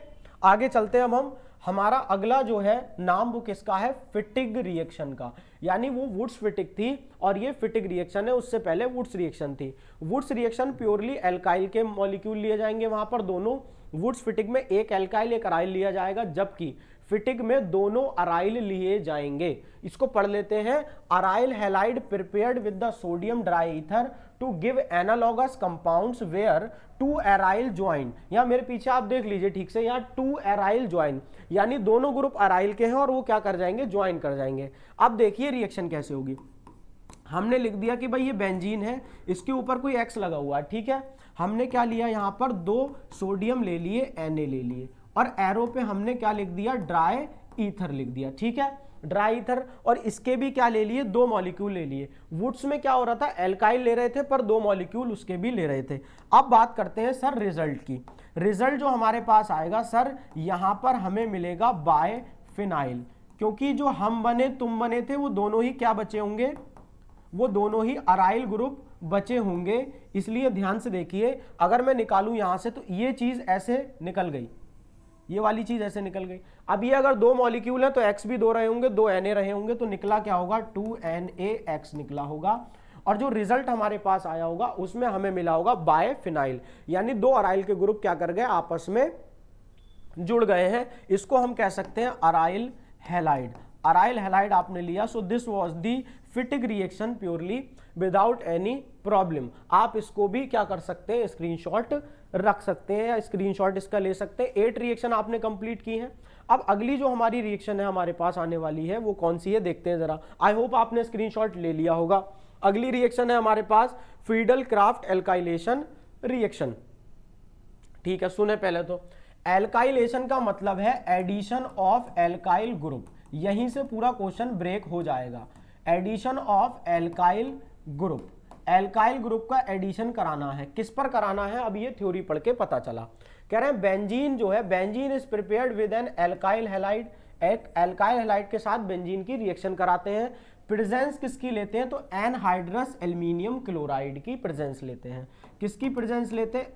आगे चलते हैं हम। हमारा अगला जो है नाम वो किसका है, फिटिग रिएक्शन का, यानी वो वुड्स फिटिग थी और ये फिटिग रिएक्शन है, उससे पहले वुड्स रिएक्शन थी। वुड्स रिएक्शन प्योरली एल्काइल के मॉलिक्यूल लिए जाएंगे वहां पर दोनों, वुड्स फिटिग में एक एल्काइल एक अराइल लिया जाएगा, जबकि फिटिग में दोनों अराइल लिए जाएंगे। इसको पढ़ लेते हैं, aryl halide prepared with the sodium dry ether to give analogous compounds where 2 aryl join. यहां मेरे पीछे आप देख लीजिए ठीक से, यहां 2 अराइल ज्वाइन, यानी दोनों ग्रुप अराइल के हैं और वो क्या कर जाएंगे, ज्वाइन कर जाएंगे। अब देखिए रिएक्शन कैसे होगी। हमने लिख दिया कि भाई ये बेंजीन है, इसके ऊपर कोई X लगा हुआ है, ठीक है। हमने क्या लिया, यहां पर 2 सोडियम ले लिए, Na ले लिए, और एरो पे हमने क्या लिख दिया, ड्राई ईथर लिख दिया, ठीक है, ड्राई ईथर। और इसके भी क्या ले लिए, 2 मॉलिक्यूल ले लिए। वुड्स में क्या हो रहा था, एल्काइल ले रहे थे पर 2 मॉलिक्यूल उसके भी ले रहे थे। अब बात करते हैं सर रिजल्ट की। रिजल्ट जो हमारे पास आएगा सर, यहां पर हमें मिलेगा बाय फिनाइल, क्योंकि जो हम बने तुम बने थे वो दोनों ही क्या बचे होंगे, वो दोनों ही अराइल ग्रुप बचे होंगे। इसलिए ध्यान से देखिए, अगर मैं निकालूं यहां से तो ये चीज ऐसे निकल गई, ये वाली चीज ऐसे निकल गई। अब ये अगर 2 मॉलिक्यूल है तो X भी 2 रहे होंगे, 2 Na रहे होंगे, तो निकला क्या होगा, 2NaX निकला होगा। और जो रिजल्ट हमारे पास आया होगा उसमें हमें मिला होगा बाय फिनाइल, यानी 2 अराइल के ग्रुप क्या कर गए, आपस में जुड़ गए हैं। इसको हम कह सकते हैं अराइल हैलाइड, अराइल हैलाइड आपने लिया, so this was the फिटिक reaction purely without any problem. आप इसको भी क्या कर सकते हैं, स्क्रीनशॉट रख सकते हैं या स्क्रीनशॉट इसका ले सकते हैं। 8 रिएक्शन आपने कंप्लीट की हैं। अब अगली जो हमारी रिएक्शन है हमारे पास आने वाली है वो कौन सी है देखते हैं जरा। आई होप आपने स्क्रीनशॉट ले लिया होगा। अगली रिएक्शन है हमारे पास फ्रीडल क्राफ्ट एल्काइलेशन रिएक्शन। ठीक है, सुने पहले तो, एल्काइलेशन का मतलब है एडिशन ऑफ एल्काइल ग्रुप। यहीं से पूरा क्वेश्चन ब्रेक हो जाएगा। Addition of alkyl group, alkyl group का एडिशन कराना है। किस पर कराना है, अब ये थ्योरी पढ़ के पता चला। कह रहे हैं बेंजीन जो है, benzene is prepared with an alkyl halide, एक एल्काइल हैलाइड के साथ बेंजीन की रिएक्शन कराते हैं। प्रेजेंस किसकी लेते हैं, तो एनहाइड्रस एल्यूमिनियम क्लोराइड की प्रेजेंस लेते हैं। किसकी प्रेजेंस लेते हैं,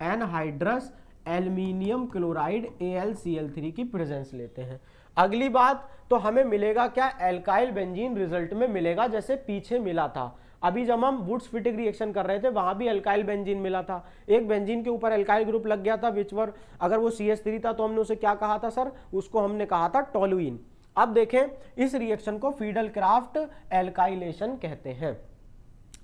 एनहाइड्रस एल्यूमिनियम क्लोराइड AlCl3 की प्रेजेंस लेते हैं। अगली बात, तो हमें मिलेगा क्या, एल्काइल बेंजीन रिजल्ट में मिलेगा, जैसे पीछे मिला था। अभी जब हम वुड्स फिटिक रिएक्शन कर रहे थे वहां भी एल्काइल बेंजीन मिला था। एक बेंजीन के ऊपर एल्काइल ग्रुप लग गया था विचवर, अगर वो CH3 था तो हमने उसे क्या कहा था सर, उसको हमने कहा था टोलुइन। अब देखें, इस रिएक्शन को फ्रीडल क्राफ्ट एल्काइलेशन कहते हैं।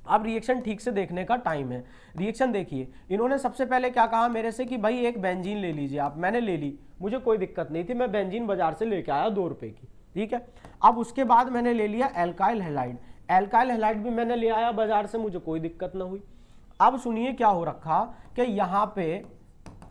अब रिएक्शन ठीक से देखने का टाइम है। रिएक्शन देखिए, इन्होंने सबसे पहले क्या कहा मेरे से कि भाई एक बेंजीन ले लीजिए आप। मैंने ले ली, मुझे कोई दिक्कत नहीं थी, मैं बेंजीन बाजार से लेके आया 2 रुपए की। ठीक है, अब उसके बाद मैंने ले लिया एल्काइल हैलाइड, एल्काइल हैलाइड भी मैंने ले आया बाजार से, मुझे कोई दिक्कत ना हुई। अब सुनिए क्या हो रखा कि यहाँ पे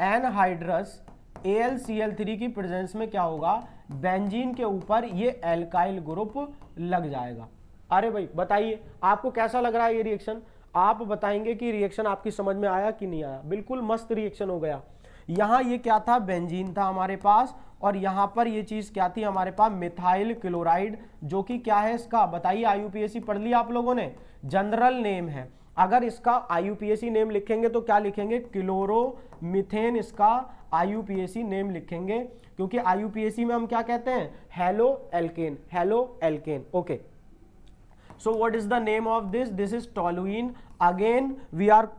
एनहाइड्रस AlCl3 की प्रेजेंस में क्या होगा, बेंजीन के ऊपर ये एल्काइल ग्रुप लग जाएगा। अरे भाई बताइए आपको कैसा लग रहा है ये रिएक्शन, आप बताएंगे कि रिएक्शन आपकी समझ में आया कि नहीं आया। बिल्कुल मस्त रिएक्शन हो गया। यहाँ ये क्या था, बेंजीन था हमारे पास, और यहाँ पर ये चीज क्या थी हमारे पास, मिथाइल क्लोराइड, जो कि क्या है इसका, बताइए। IUPAC पढ़ लिया आप लोगों ने, जनरल नेम है। अगर इसका IUPAC नेम लिखेंगे तो क्या लिखेंगे, क्लोरोमीथेन, इसका IUPAC नेम लिखेंगे, क्योंकि IUPAC में हम क्या कहते हैं, halo alkane, halo alkane. Okay, so what is the name of this, this is toluene. Again we are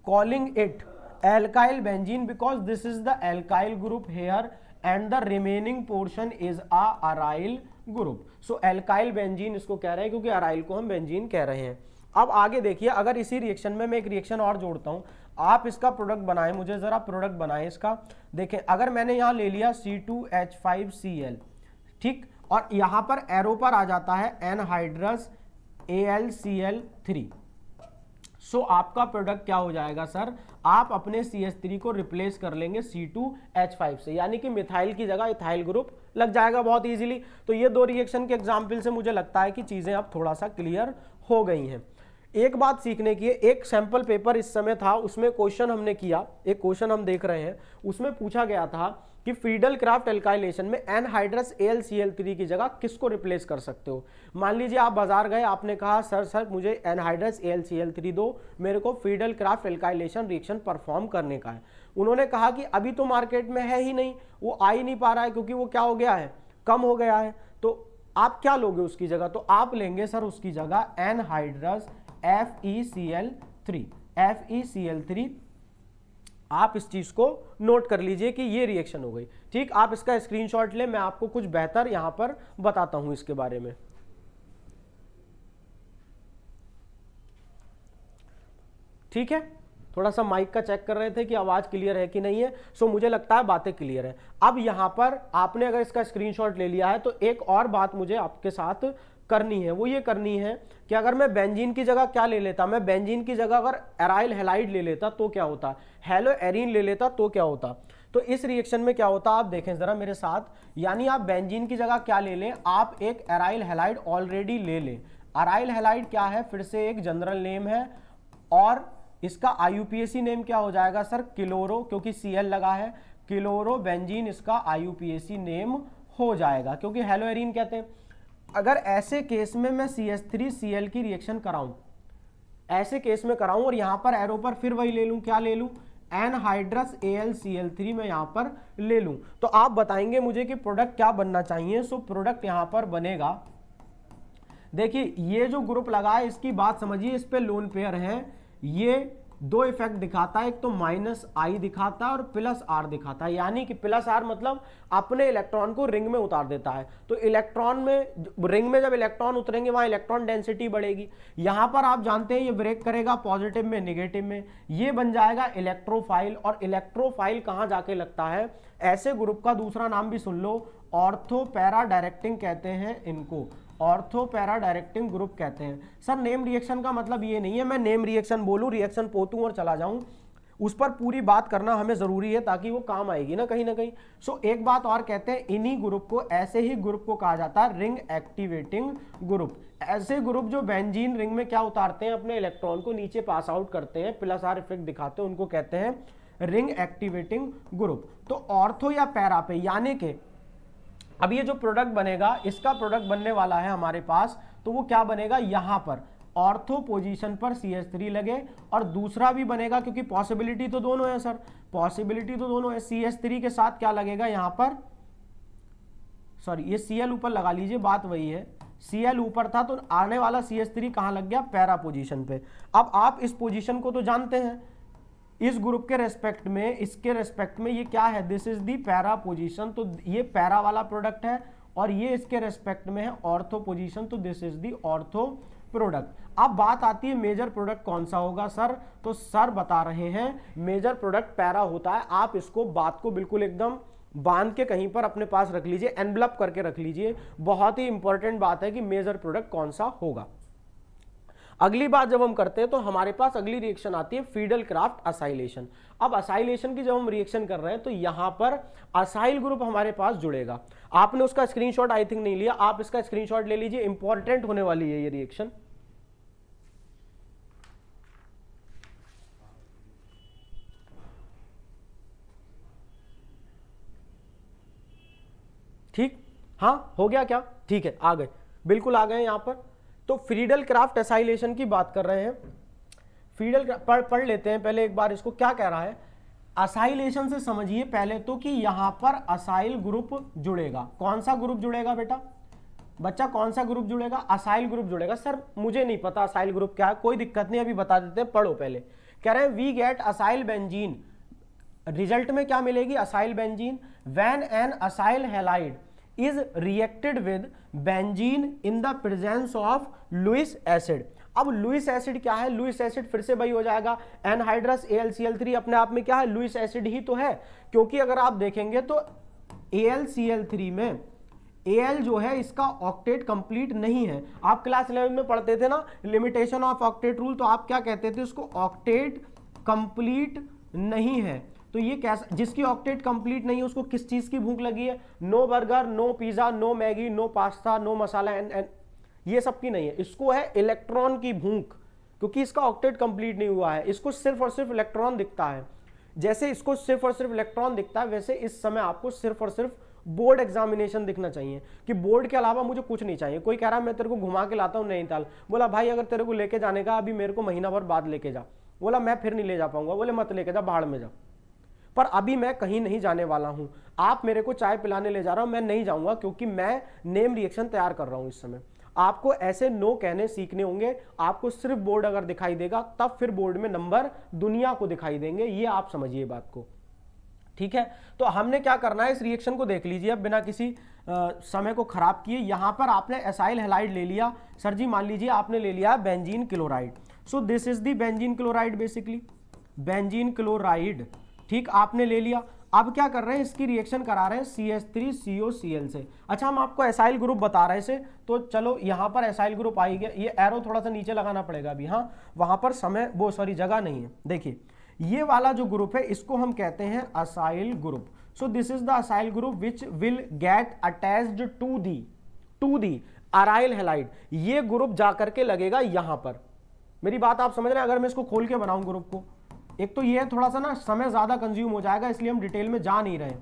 calling it alkyl benzene because this is the alkyl group here and the remaining portion is a aryl group. so alkyl benzene इसको कह रहे हैं क्योंकि aryl को हम benzene कह रहे हैं। अब आगे देखिए, अगर इसी रिएक्शन में मैं एक रिएक्शन और जोड़ता हूं, आप इसका प्रोडक्ट बनाएं, मुझे जरा प्रोडक्ट बनाएं इसका। देखें, अगर मैंने यहां ले लिया C2H5Cl, ठीक, और यहां पर एरो पर आ जाता है एनहाइड्रस AlCl3, सो आपका प्रोडक्ट क्या हो जाएगा सर, आप अपने CH3 को रिप्लेस कर लेंगे C2H5 से, यानी कि मिथाइल की जगह इथाइल ग्रुप लग जाएगा बहुत इजीली। तो ये 2 रिएक्शन के एग्जाम्पल से मुझे लगता है कि चीजें अब थोड़ा सा क्लियर हो गई हैं। एक बात सीखने की है, एक सैंपल पेपर इस समय था, उसमें क्वेश्चन हमने किया, एक क्वेश्चन हम देख रहे हैं, उसमें पूछा गया था कि फ्रीडल क्राफ्ट एल्काइलेशन में एनहाइड्रस AlCl3 की जगह किसको रिप्लेस कर सकते हो। मान लीजिए आप बाजार गए, आपने कहा सर मुझे एनहाइड्रस AlCl3 दो, मेरे को Friedel craft alkylation reaction perform करने का है। उन्होंने कहा कि अभी तो मार्केट में है ही नहीं, वो आ ही नहीं पा रहा है, क्योंकि वो क्या हो गया है, कम हो गया है। तो आप क्या लोगे उसकी जगह, तो आप लेंगे सर उसकी जगह एनहाइड्रस FeCl3। आप इस चीज को नोट कर लीजिए कि ये रिएक्शन हो गई। ठीक, आप इसका स्क्रीनशॉट ले, मैं आपको कुछ बेहतर यहां पर बताता हूं इसके बारे में। ठीक है, थोड़ा सा माइक का चेक कर रहे थे कि आवाज क्लियर है कि नहीं है, सो मुझे लगता है बातें क्लियर है। अब यहां पर आपने अगर इसका स्क्रीनशॉट ले लिया है तो एक और बात मुझे आपके साथ करनी है, वो ये करनी है कि अगर मैं बेंजीन की जगह क्या ले लेता, मैं बेंजीन की जगह अगर एराइल हैलाइड ले लेता तो क्या होता, हेलो एरीन ले लेता तो क्या होता। तो इस रिएक्शन में क्या होता, आप देखें जरा मेरे साथ, यानी आप बेंजीन की जगह क्या ले लें, आप एक एराइल हैलाइड ऑलरेडी ले लें। एराइल हैलाइड क्या है, फिर से एक जनरल नेम है, और इसका IUPAC नेम क्या हो जाएगा सर, क्लोरो, क्योंकि Cl लगा है, क्लोरो बेंजीन इसका IUPAC नेम हो जाएगा, क्योंकि हेलो एरीन कहते हैं। अगर ऐसे केस में मैं CH3Cl की रिएक्शन कराऊं, ऐसे केस में कराऊं और यहां पर एरो पर फिर वही ले लूं, क्या ले लूं, एनहाइड्रस AlCl3 में यहां पर ले लूं, तो आप बताएंगे मुझे कि प्रोडक्ट क्या बनना चाहिए। सो प्रोडक्ट यहां पर बनेगा, देखिए ये जो ग्रुप लगा है इसकी बात समझिए, इस पे लोन पेयर है, ये दो इफेक्ट दिखाता है, एक तो -I दिखाता है और +R दिखाता है, यानी कि +R मतलब अपने इलेक्ट्रॉन को रिंग में उतार देता है। तो इलेक्ट्रॉन में, रिंग में जब इलेक्ट्रॉन उतरेंगे वहां इलेक्ट्रॉन डेंसिटी बढ़ेगी। यहां पर आप जानते हैं ये ब्रेक करेगा पॉजिटिव में नेगेटिव में, ये बन जाएगा इलेक्ट्रोफाइल। और इलेक्ट्रोफाइल कहां जाके लगता है, ऐसे ग्रुप का दूसरा नाम भी सुन लो, ऑर्थो पैरा डायरेक्टिंग कहते हैं इनको, ऑर्थो पैरा डायरेक्टिंग ग्रुप कहते हैं। सर नेम रिएक्शन का मतलब ये नहीं है मैं नेम रिएक्शन बोलूं, रिएक्शन पोतूं और चला जाऊं, उस पर पूरी बात करना हमें जरूरी है ताकि वो काम आएगी ना कहीं ना कहीं। सो एक बात और कहते हैं, इन्हीं ग्रुप को, ऐसे ही ग्रुप को कहा जाता है रिंग एक्टिवेटिंग ग्रुप। ऐसे ग्रुप जो बेंजीन रिंग में क्या उतारते हैं, अपने इलेक्ट्रॉन को नीचे पास आउट करते हैं, +R इफेक्ट दिखाते हैं, उनको कहते हैं रिंग एक्टिवेटिंग ग्रुप। तो ऑर्थो या पैरा पे, यानी कि अब ये जो प्रोडक्ट बनेगा, इसका प्रोडक्ट बनने वाला है हमारे पास, तो वो क्या बनेगा, यहां पर ऑर्थो पोजीशन पर CH3 लगे, और दूसरा भी बनेगा, क्योंकि पॉसिबिलिटी तो दोनों है सर, पॉसिबिलिटी तो दोनों है। CH3 के साथ क्या लगेगा यहां पर, सॉरी ये Cl ऊपर लगा लीजिए, बात वही है, Cl ऊपर था तो आने वाला CH3 कहां लग गया, पैरा पोजीशन पे। अब आप इस पोजीशन को तो जानते हैं, इस ग्रुप के रेस्पेक्ट में, इसके रेस्पेक्ट में ये क्या है, this is the para position, तो ये पैरा वाला प्रोडक्ट है, और ये इसके रेस्पेक्ट में है ऑर्थो पोजीशन, तो this is the ortho product. अब बात आती है मेजर प्रोडक्ट कौन सा होगा सर, तो सर बता रहे हैं मेजर प्रोडक्ट पैरा होता है। आप इसको बात को बिल्कुल एकदम बांध के कहीं पर अपने पास रख लीजिए, एनवलप करके रख लीजिए, बहुत ही इंपॉर्टेंट बात है कि मेजर प्रोडक्ट कौन सा होगा। अगली बात जब हम करते हैं तो हमारे पास अगली रिएक्शन आती है फीडल क्राफ्ट असाइलेशन। अब असाइलेशन की जब हम रिएक्शन कर रहे हैं तो यहां पर असाइल ग्रुप हमारे पास जुड़ेगा। आपने उसका स्क्रीनशॉट आई थिंक नहीं लिया, आप इसका स्क्रीनशॉट ले लीजिए, इंपॉर्टेंट होने वाली है ये रिएक्शन। ठीक, हाँ हो गया क्या, ठीक है आ गए, बिल्कुल आ गए यहां पर। तो फ्रीडल क्राफ्ट असाइलेशन की बात कर रहे हैं, फ्रीडल पढ़ लेते हैं पहले एक बार इसको, क्या कह रहा है। असाइलेशन से समझिए पहले तो कि यहां पर असाइल ग्रुप जुड़ेगा। कौन सा ग्रुप जुड़ेगा बेटा, बच्चा कौन सा ग्रुप जुड़ेगा, असाइल ग्रुप जुड़ेगा। सर मुझे नहीं पता असाइल ग्रुप क्या है, कोई दिक्कत नहीं, अभी बता देते हैं, पढ़ो पहले। कह रहे हैं we get acyl benzene, result में क्या मिलेगी, acyl benzene, when an acyl halide is reacted with benzene in the presence of Lewis acid. अब लुइस एसिड क्या है, लुइस एसिड फिर से वही हो जाएगा, एनहाइड्रस AlCl3 अपने आप में क्या है, लुइस एसिड ही तो है, क्योंकि अगर आप देखेंगे तो AlCl3 में Al जो है इसका ऑक्टेट कंप्लीट नहीं है। आप क्लास 11 में पढ़ते थे ना लिमिटेशन ऑफ ऑक्टेट रूल, तो आप क्या कहते थे उसको, ऑक्टेट कंप्लीट नहीं है। तो ये कैसा, जिसकी ऑक्टेट कंप्लीट नहीं है उसको किस चीज की भूख लगी है, no burger, no pizza, no Maggi, no pasta, no masala and ये सब की नहीं है, इसको है इलेक्ट्रॉन की भूख, क्योंकि इसका ऑक्टेट कंप्लीट नहीं हुआ है, इसको सिर्फ और सिर्फ इलेक्ट्रॉन दिखता है। जैसे इसको सिर्फ और सिर्फ इलेक्ट्रॉन दिखता है, वैसे इस समय आपको सिर्फ और सिर्फ बोर्ड एग्जामिनेशन दिखना चाहिए, कि बोर्ड के अलावा मुझे कुछ नहीं चाहिए। कोई कह रहा है मैं तेरे को घुमा के लाता हूँ नैनीताल, बोला भाई अगर तेरे को लेके जाने का अभी मेरे को महीना भर बाद लेके जा, बोला मैं फिर नहीं ले जा पाऊंगा, बोले मत लेके जा, बाहर में जा, पर अभी मैं कहीं नहीं जाने वाला हूं, आप मेरे को चाय पिलाने ले जा रहा हूं, मैं नहीं जाऊंगा क्योंकि मैं नेम रिएक्शन तैयार कर रहा हूं इस समय। आपको ऐसे नो कहने सीखने होंगे, आपको सिर्फ बोर्ड अगर दिखाई देगा तब फिर बोर्ड में नंबर दुनिया को दिखाई देंगे, ये आप समझिए बात को, ठीक है। तो हमने क्या करना है, इस रिएक्शन को देख लीजिए अब बिना किसी समय को खराब किए। यहां पर आपने एसाइल हैलाइड ले लिया, सर जी मान लीजिए आपने ले लिया benzene chloride, so this is the benzene chloride, basically benzene chloride, ठीक आपने ले लिया। अब क्या कर रहे हैं, इसकी रिएक्शन करा रहे हैं CH3COCl से। अच्छा हम आपको एसाइल ग्रुप बता रहे थे, तो चलो यहां पर एसाइल ग्रुप आई गया, ये एरो थोड़ा सा नीचे लगाना पड़ेगा अभी, हाँ वहां पर समय वो सॉरी जगह नहीं है। देखिए ये वाला जो ग्रुप है इसको हम कहते हैं acyl group. So this is the acyl group which will get attached to the aryl halide. ये ग्रुप जाकर के लगेगा यहां पर, मेरी बात आप समझ रहे हैं। अगर मैं इसको खोल के बनाऊं ग्रुप को, एक तो ये थोड़ा सा ना समय ज्यादा कंज्यूम हो जाएगा, इसलिए हम डिटेल में जा नहीं रहे,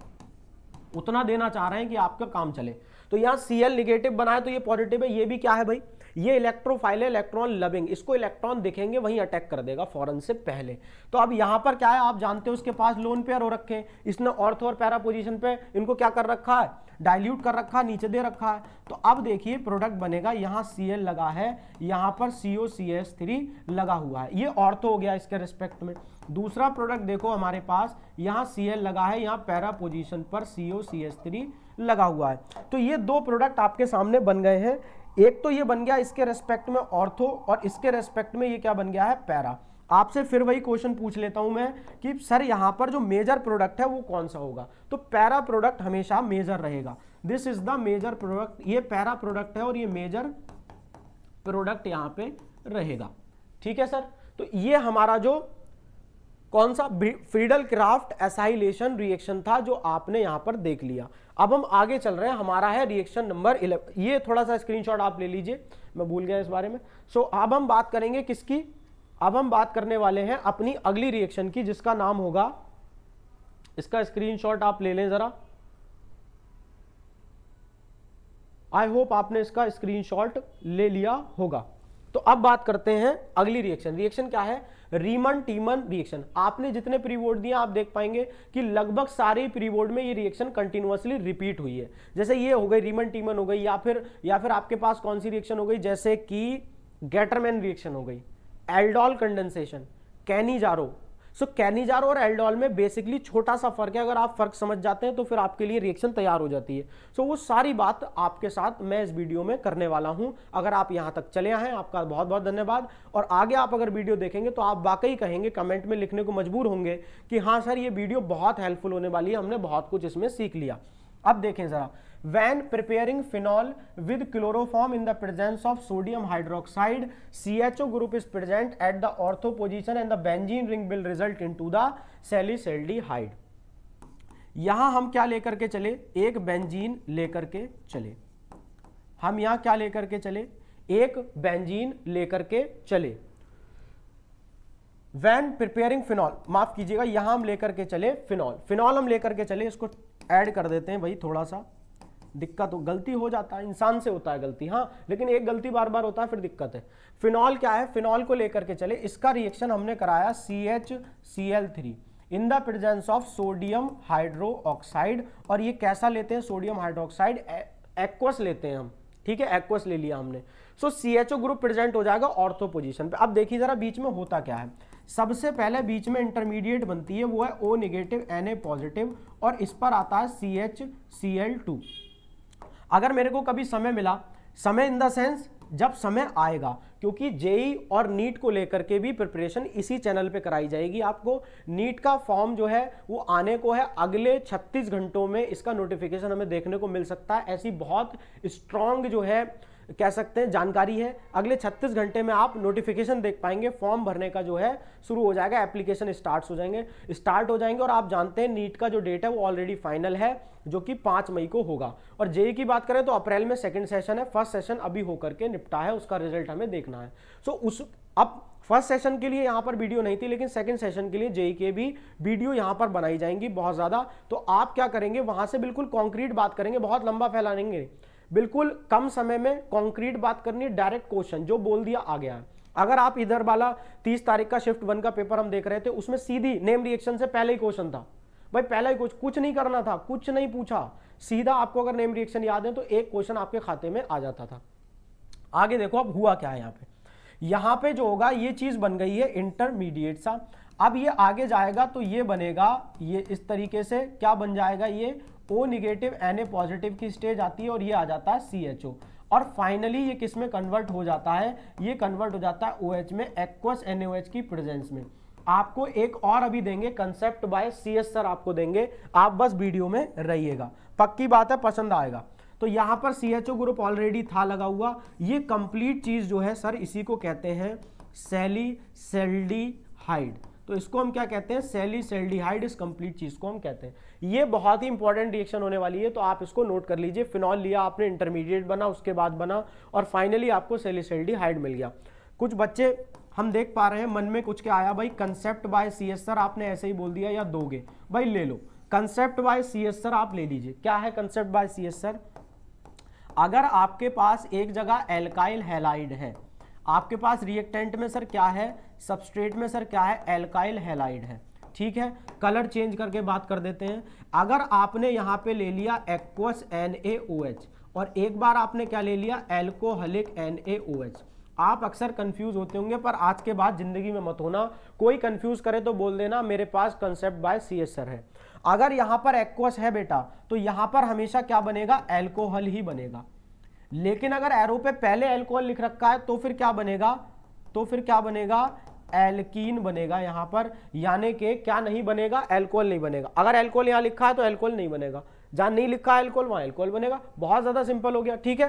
उतना देना चाह रहे हैं कि आपका काम चले। तो यहाँ Cl निगेटिव बना है तो ये पॉजिटिव है, ये भी क्या है भाई, ये इलेक्ट्रोफाइल है, इलेक्ट्रॉन लविंग, इसको इलेक्ट्रॉन दिखेंगे वहीं अटैक कर देगा फौरन से पहले। तो अब यहां पर क्या है, आप जानते हो उसके पास लोन पेयर हो रखे हैं, इसने ऑर्थो और पैरा पोजीशन पे इनको क्या कर रखा है, डाइल्यूट कर रखा है, नीचे दे रखा है। तो अब देखिए प्रोडक्ट बनेगा, यहां Cl लगा है, यहां पर COCH3 लगा हुआ है, ये ऑर्थो हो गया इसके रिस्पेक्ट में। दूसरा प्रोडक्ट देखो हमारे पास, यहाँ Cl लगा है, यहाँ पैरा पोजीशन पर COCH3 लगा हुआ है। तो ये दो प्रोडक्ट आपके सामने बन गए हैं। एक तो ये बन गया इसके रेस्पेक्ट में ऑर्थो, और इसके रेस्पेक्ट में ये क्या बन गया है, पैरा। आपसे फिर वही क्वेश्चन पूछ लेता हूं मैं कि सर यहां पर जो मेजर प्रोडक्ट है वो कौन सा होगा, तो पैरा प्रोडक्ट हमेशा मेजर रहेगा। This is the major product, ये पैरा प्रोडक्ट है और ये मेजर प्रोडक्ट यहां पे रहेगा। ठीक है सर, तो ये हमारा जो कौन सा फ्रीडल क्राफ्ट एसाइलेशन रिएक्शन था जो आपने यहां पर देख लिया। अब हम आगे चल रहे हैं, हमारा है रिएक्शन नंबर 11। ये थोड़ा सा स्क्रीनशॉट आप ले लीजिए, मैं भूल गया इस बारे में। सो अब हम बात करेंगे किसकी, अब हम बात करने वाले हैं अपनी अगली रिएक्शन की, जिसका नाम होगा, इसका स्क्रीनशॉट आप ले लें जरा, आई होप आपने इसका स्क्रीनशॉट ले लिया होगा। तो अब बात करते हैं अगली रिएक्शन। रिएक्शन क्या है, रीमन टीमन रिएक्शन। आपने जितने प्रीबोर्ड दिए आप देख पाएंगे कि लगभग सारे प्रीबोर्ड में ये रिएक्शन कंटिन्यूअसली रिपीट हुई है। जैसे ये हो गई रीमन टीमन हो गई, या फिर आपके पास कौन सी रिएक्शन हो गई, जैसे कि गेटरमैन रिएक्शन हो गई, एल्डोल कंडेंसेशन, कैनिजारो। सो कैनिजारो और एल्डोल में बेसिकली छोटा सा फर्क है, अगर आप फर्क समझ जाते हैं तो फिर आपके लिए रिएक्शन तैयार हो जाती है। सो वो सारी बात आपके साथ मैं इस वीडियो में करने वाला हूं। अगर आप यहां तक चले आए हैं आपका बहुत बहुत धन्यवाद, और आगे आप अगर वीडियो देखेंगे तो आप वाकई कहेंगे, कमेंट में लिखने को मजबूर होंगे कि हाँ सर ये वीडियो बहुत हेल्पफुल होने वाली है, हमने बहुत कुछ इसमें सीख लिया। अब देखें जरा, when preparing phenol with chloroform in the presence of sodium hydroxide, CHO group is present at the ortho position and the benzene ring will result into the salicylaldehyde। यहां हम क्या लेकर के चले, एक बेंजीन लेकर के चले, हम यहां क्या लेकर के चले, एक बेंजीन लेकर के चले। when preparing phenol, माफ कीजिएगा, यहां हम लेकर के चले फिनॉल हम लेकर के चले, इसको ऐड कर देते हैं भाई, थोड़ा सा दिक्कत हो, गलती हो जाता है, इंसान से होता है गलती, हाँ, लेकिन एक गलती बार बार होता है फिर दिक्कत है। फिनॉल क्या है, फिनॉल को लेकर के चले, इसका रिएक्शन हमने कराया CHCl3 in the presence of sodium hydro oxide, और ये कैसा लेते हैं, सोडियम हाइड्रोक्साइड एक्वस लेते हैं हम, ठीक है, एक्वस ले लिया हमने। सो CHO ग्रुप प्रेजेंट हो जाएगा ऑर्थो पोजीशन पे। अब देखिए जरा बीच में होता क्या है, सबसे पहले बीच में इंटरमीडिएट बनती है, वो है O नेगेटिव Na पॉजिटिव, और इस पर आता है CHCl2। अगर मेरे को कभी समय मिला, समय इन द सेंस जब समय आएगा, क्योंकि जेई और नीट को लेकर के भी प्रिपरेशन इसी चैनल पे कराई जाएगी। आपको नीट का फॉर्म जो है वो आने को है, अगले 36 घंटों में इसका नोटिफिकेशन हमें देखने को मिल सकता है। ऐसी बहुत स्ट्रांग जो है कह सकते हैं जानकारी है, अगले 36 घंटे में आप नोटिफिकेशन देख पाएंगे, फॉर्म भरने का जो है शुरू हो जाएगा, एप्लीकेशन स्टार्ट हो जाएंगे। और आप जानते हैं नीट का जो डेट है वो ऑलरेडी फाइनल है, जो कि 5 मई को होगा। और जेई की बात करें तो अप्रैल में सेकंड सेशन है, फर्स्ट सेशन अभी होकर के निपटा है, उसका रिजल्ट हमें देखना है। अब फर्स्ट सेशन के लिए यहाँ पर वीडियो नहीं थी, लेकिन सेकंड सेशन के लिए जेई के भी वीडियो यहाँ पर बनाई जाएंगी बहुत ज़्यादा। तो आप क्या करेंगे, वहाँ से बिल्कुल कॉन्क्रीट बात करेंगे, बहुत लंबा फैलाएंगे, बिल्कुल कम समय में कॉन्क्रीट बात करनी है, डायरेक्ट क्वेश्चन जो बोल दिया आ गया है। अगर आप इधर वाला 30 तारीख का शिफ्ट 1 का पेपर हम देख रहे थे, उसमें सीधी नेम रिएक्शन से पहले ही क्वेश्चन था भाई, पहले ही कुछ नहीं करना था, कुछ नहीं पूछा, सीधा आपको अगर नेम रिएक्शन याद है तो एक क्वेश्चन आपके खाते में आ जाता था। आगे देखो अब हुआ क्या है, यहाँ पे जो होगा ये चीज बन गई है इंटरमीडिएट सा। अब ये आगे जाएगा तो ये बनेगा, ये इस तरीके से क्या बन जाएगा, ये O निगेटिव Na पॉजिटिव की स्टेज आती है और ये आ जाता है CHO, और फाइनली ये किस में कन्वर्ट हो जाता है, ये कन्वर्ट हो जाता है OH में, एक्वस NaOH की प्रेजेंस में। आपको एक और अभी देंगे कंसेप्ट बाय CS सर आपको देंगे, आप बस वीडियो में रहिएगा, पक्की बात है, पसंद आएगा। तो यहाँ पर CHO ग्रुप ऑलरेडी था लगा हुआ, ये कंप्लीट चीज जो है सर इसी को कहते हैं सैलिसैल्डीहाइड। तो इसको हम क्या कहते हैं, सैलिसैल्डीहाइड, इस कंप्लीट चीज को हम कहते हैं। ये बहुत ही इंपॉर्टेंट रिएक्शन होने वाली है, तो आप इसको नोट कर लीजिए। फिनॉल लिया आपने, इंटरमीडिएट बना, उसके बाद बना, और फाइनली आपको सैलिसैल्डीहाइड मिल गया। कुछ बच्चे हम देख पा रहे हैं मन में कुछ क्या आया, भाई कंसेप्ट बाय CS सर आपने ऐसे ही बोल दिया या दोगे, भाई ले लो कंसेप्ट बाय CS सर, आप ले लीजिए। क्या है कंसेप्ट बाय CS सर, अगर आपके पास एक जगह एल्काइल हैलाइड है, आपके पास रिएक्टेंट में सर क्या है, सबस्ट्रेट में सर क्या है, एल्काइल हैलाइड है, ठीक है। कलर चेंज करके बात कर देते हैं। अगर आपने यहां पे ले लिया एक्वस NaOH और एक बार आपने क्या ले लिया, एल्कोहलिक NaOH, आप अक्सर कंफ्यूज होते होंगे, पर आज के बाद जिंदगी में मत होना। कोई कंफ्यूज करे तो बोल देना मेरे पास कंसेप्ट बाय CS सर है। अगर यहां पर एक्वस है बेटा तो यहां पर हमेशा क्या बनेगा, एल्कोहल ही बनेगा। लेकिन अगर एरो पे पहले एल्कोहल लिख रखा है तो फिर क्या बनेगा, तो फिर क्या बनेगा, एल्कीन बनेगा यहां पर, यानी कि क्या नहीं बनेगा, एल्कोहल नहीं बनेगा। अगर एल्कोहल यहां लिखा है तो एल्कोहल नहीं बनेगा, जहां नहीं लिखा है एल्कोहल वहां एल्कोहल बनेगा। बहुत ज्यादा सिंपल हो गया, ठीक है।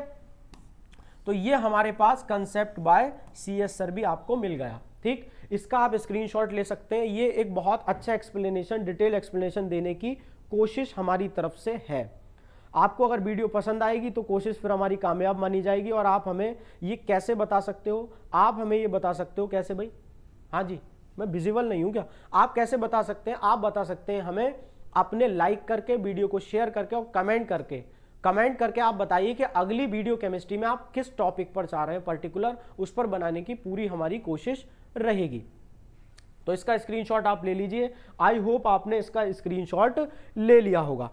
तो ये हमारे पास कंसेप्ट बाय CS सर भी आपको मिल गया, ठीक। इसका आप स्क्रीनशॉट ले सकते हैं। ये एक बहुत अच्छा एक्सप्लेनेशन, डिटेल एक्सप्लेनेशन देने की कोशिश हमारी तरफ से है। आपको अगर वीडियो पसंद आएगी तो कोशिश फिर हमारी कामयाब मानी जाएगी। और आप हमें ये कैसे बता सकते हो, आप हमें ये बता सकते हो कैसे भाई, हाँ जी मैं विजिबल नहीं हूं क्या, आप कैसे बता सकते हैं, आप बता सकते हैं हमें अपने लाइक करके, वीडियो को शेयर करके और कमेंट करके आप बताइए कि अगली वीडियो केमिस्ट्री में आप किस टॉपिक पर चाह रहे हैं पर्टिकुलर, उस पर बनाने की पूरी हमारी कोशिश रहेगी। तो इसका स्क्रीनशॉट आप ले लीजिए। आई होप आपने इसका स्क्रीनशॉट ले लिया होगा।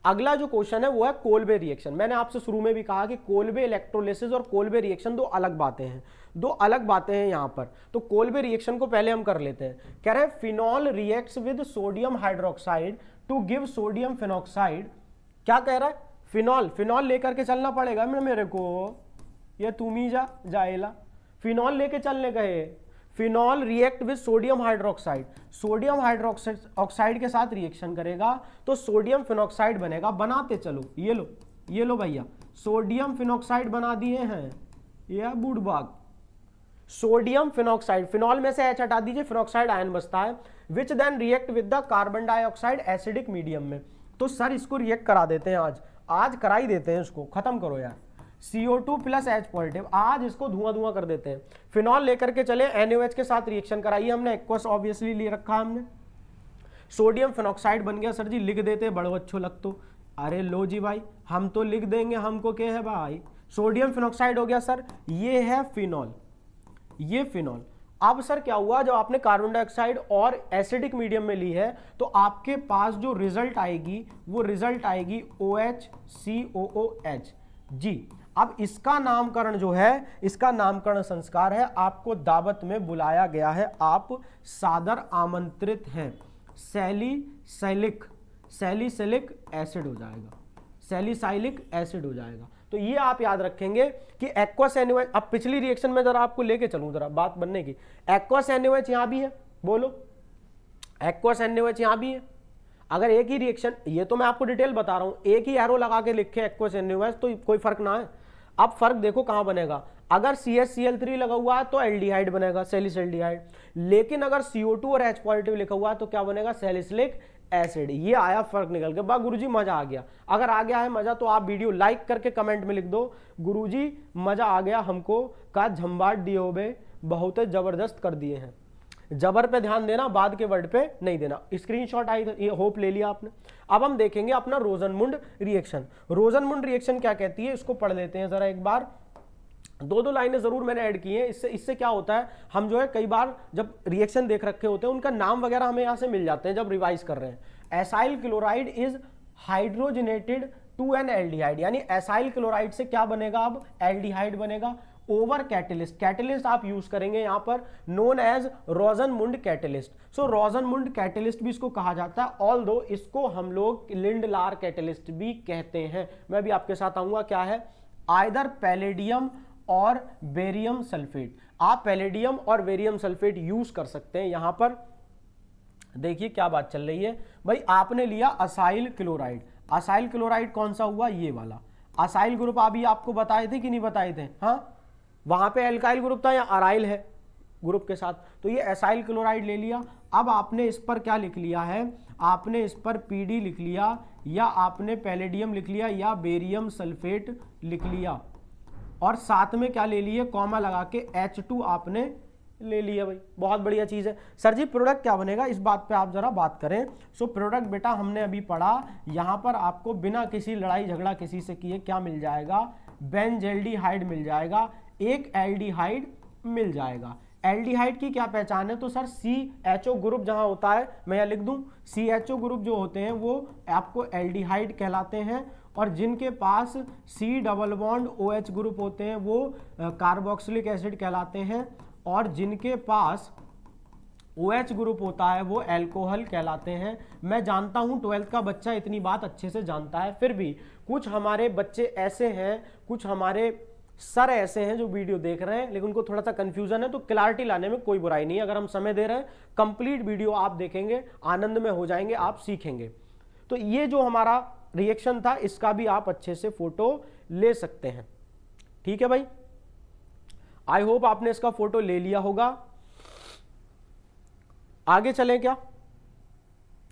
अगला जो क्वेश्चन है वो है कोल्बे रिएक्शन। मैंने आपसे शुरू में भी कहा कि कोल्बे इलेक्ट्रोलिसिस और कोल्बे रिएक्शन दो अलग बातें हैं, दो अलग बातें हैं यहां पर। तो कोल्बे रिएक्शन को पहले हम कर लेते हैं। कह रहे हैं phenol reacts with sodium hydroxide to give sodium phenoxide. क्या कह रहा है, फिनॉल लेकर के चलना पड़ेगा मेरे को, ये तुम ही जाएला, फिनॉल लेके चलने गए। Phenol react with sodium hydroxide, sodium hydroxide के साथ रिएक्शन करेगा तो सोडियम फिनॉक्साइड बनेगा। बनाते चलो, ये लो भैया, सोडियम फिनॉक्साइड बना दिए हैं, यह बुड़बाग सोडियम फिनॉक्साइड, फिनॉल में से H हटा दीजिए, फिनॉक्साइड आयन बचता है, which then react with the carbon dioxide acidic medium में। तो सर इसको रिएक्ट करा देते हैं, आज करा ही देते हैं, इसको खत्म करो यार। CO2 प्लस H पॉजिटिव, आज इसको धुआं कर देते हैं। फिनॉल लेकर के चले, NaOH के साथ रिएक्शन कराइए हमने, एक्वस ऑब्वियसली ले रखा हमने, सोडियम फिनॉक्साइड बन गया। सर जी लिख देते, बड़ो अच्छो लगतो। अरे लो जी भाई, हम तो लिख देंगे, हमको क्या है भाई, सोडियम फिनॉक्साइड हो गया सर, ये है फिनॉल, ये फिनॉल। अब सर क्या हुआ, जब आपने कार्बन डाइऑक्साइड और एसिडिक मीडियम में ली है तो आपके पास जो रिजल्ट आएगी वो रिजल्ट आएगी OHCOOH जी। अब इसका नामकरण जो है, इसका नामकरण संस्कार है, आपको दावत में बुलाया गया है, आप सादर आमंत्रित हैं। सैलिसिलिक एसिड हो जाएगा, सैलिसाइलिक एसिड हो जाएगा। तो ये आप याद रखेंगे कि एक्वस NaOH, अब पिछली रिएक्शन में जरा आपको लेके चलूं जरा बात बनने की। एक्वस NaOH यहां भी है, बोलो एक्वस NaOH यहां भी है। अगर एक ही रिएक्शन, ये तो मैं आपको डिटेल बता रहा हूं, एक ही एरो लगा के लिखे एक्वस NaOH तो कोई फर्क ना है। अब फर्क देखो कहां बनेगा, अगर CH-Cl3 लगा हुआ है तो एल्डिहाइड बनेगा, सैलिसल्डिहाइड। लेकिन अगर CO2 और H पॉजिटिव लिखा हुआ है तो क्या बनेगा, सैलिसिलिक एसिड। ये आया फर्क निकल के, बा गुरुजी मजा आ गया। अगर आ गया है मजा तो आप वीडियो लाइक करके कमेंट में लिख दो, गुरुजी मजा आ गया हमको, का झंबाट दिए हो बे, बहुत जबरदस्त कर दिए हैं। जबर पे ध्यान देना, बाद के वर्ड पे नहीं देना। स्क्रीनशॉट आई, ये होप ले लिया आपने। अब हम देखेंगे अपना रोजनमुंड रिएक्शन। रोजनमुंड रिएक्शन क्या कहती है, इसको पढ़ लेते हैं जरा एक बार। दो लाइनें जरूर मैंने ऐड की हैं। इससे क्या होता है, हम जो है कई बार जब रिएक्शन देख रखे होते हैं उनका नाम वगैरह हमें यहां से मिल जाते हैं जब रिवाइज कर रहे हैं। Acyl chloride is hydrogenated to an aldehyde, यानी एसाइल क्लोराइड से क्या बनेगा, अब एल्डिहाइड बनेगा। ओवर कैटेलिस्ट, कैटेलिस्ट आप यूज करेंगे यहां पर, known as Rosenmund catalyst. So Rosenmund catalyst भी इसको कहा जाता है, ऑल्दो इसको हम लोग लिंडलार कैटेलिस्ट भी कहते हैं। मैं भी आपके साथ आऊंगा, क्या है, आइदर पैलेडियम और बेरियम सल्फेट। आप पैलेडियम और बेरियम सल्फेट यूज कर सकते हैं। यहां पर देखिए क्या बात चल रही है भाई, आपने लिया असाइल क्लोराइड। असाइल क्लोराइड कौन सा हुआ, ये वाला असाइल ग्रुप। अभी आपको बताए थे कि नहीं बताए थे, हाँ, वहां पे एल्काइल ग्रुप था या अराइल है ग्रुप के साथ, तो ये एसाइल क्लोराइड ले लिया। अब आपने इस पर क्या लिख लिया है, आपने इस पर PD लिख लिया, या आपने पैलेडियम लिख लिया, या बेरियम सल्फेट लिख लिया, और साथ में क्या ले लिए, कॉमा लगा के H2 आपने ले लिया। भाई बहुत बढ़िया चीज है। सर जी प्रोडक्ट क्या बनेगा, इस बात पे आप जरा बात करें। सो प्रोडक्ट बेटा हमने अभी पढ़ा, यहां पर आपको बिना किसी लड़ाई झगड़ा किसी से किए क्या मिल जाएगा, बेंजल्डिहाइड मिल जाएगा, एक एल्डिहाइड मिल जाएगा। एल्डिहाइड की क्या पहचान है? तो सर CHO ग्रुप जहां होता है, मैं यहाँ लिख दूं, CHO ग्रुप जो होते हैं वो आपको एल्डिहाइड कहलाते हैं, और जिनके पास C double bond OH group होते हैं वो कार्बोक्सिलिक एसिड कहलाते हैं, और जिनके पास OH ग्रुप होता है वो अल्कोहल कहलाते हैं। मैं जानता हूं 12th का बच्चा इतनी बात अच्छे से जानता है, फिर भी कुछ हमारे बच्चे ऐसे हैं, कुछ हमारे सर ऐसे हैं जो वीडियो देख रहे हैं लेकिन उनको थोड़ा सा कंफ्यूजन है, तो क्लैरिटी लाने में कोई बुराई नहीं है। अगर हम समय दे रहे हैं, कंप्लीट वीडियो आप देखेंगे, आनंद में हो जाएंगे, आप सीखेंगे। तो ये जो हमारा रिएक्शन था इसका भी आप अच्छे से फोटो ले सकते हैं। ठीक है भाई, आई होप आपने इसका फोटो ले लिया होगा। आगे चलें क्या?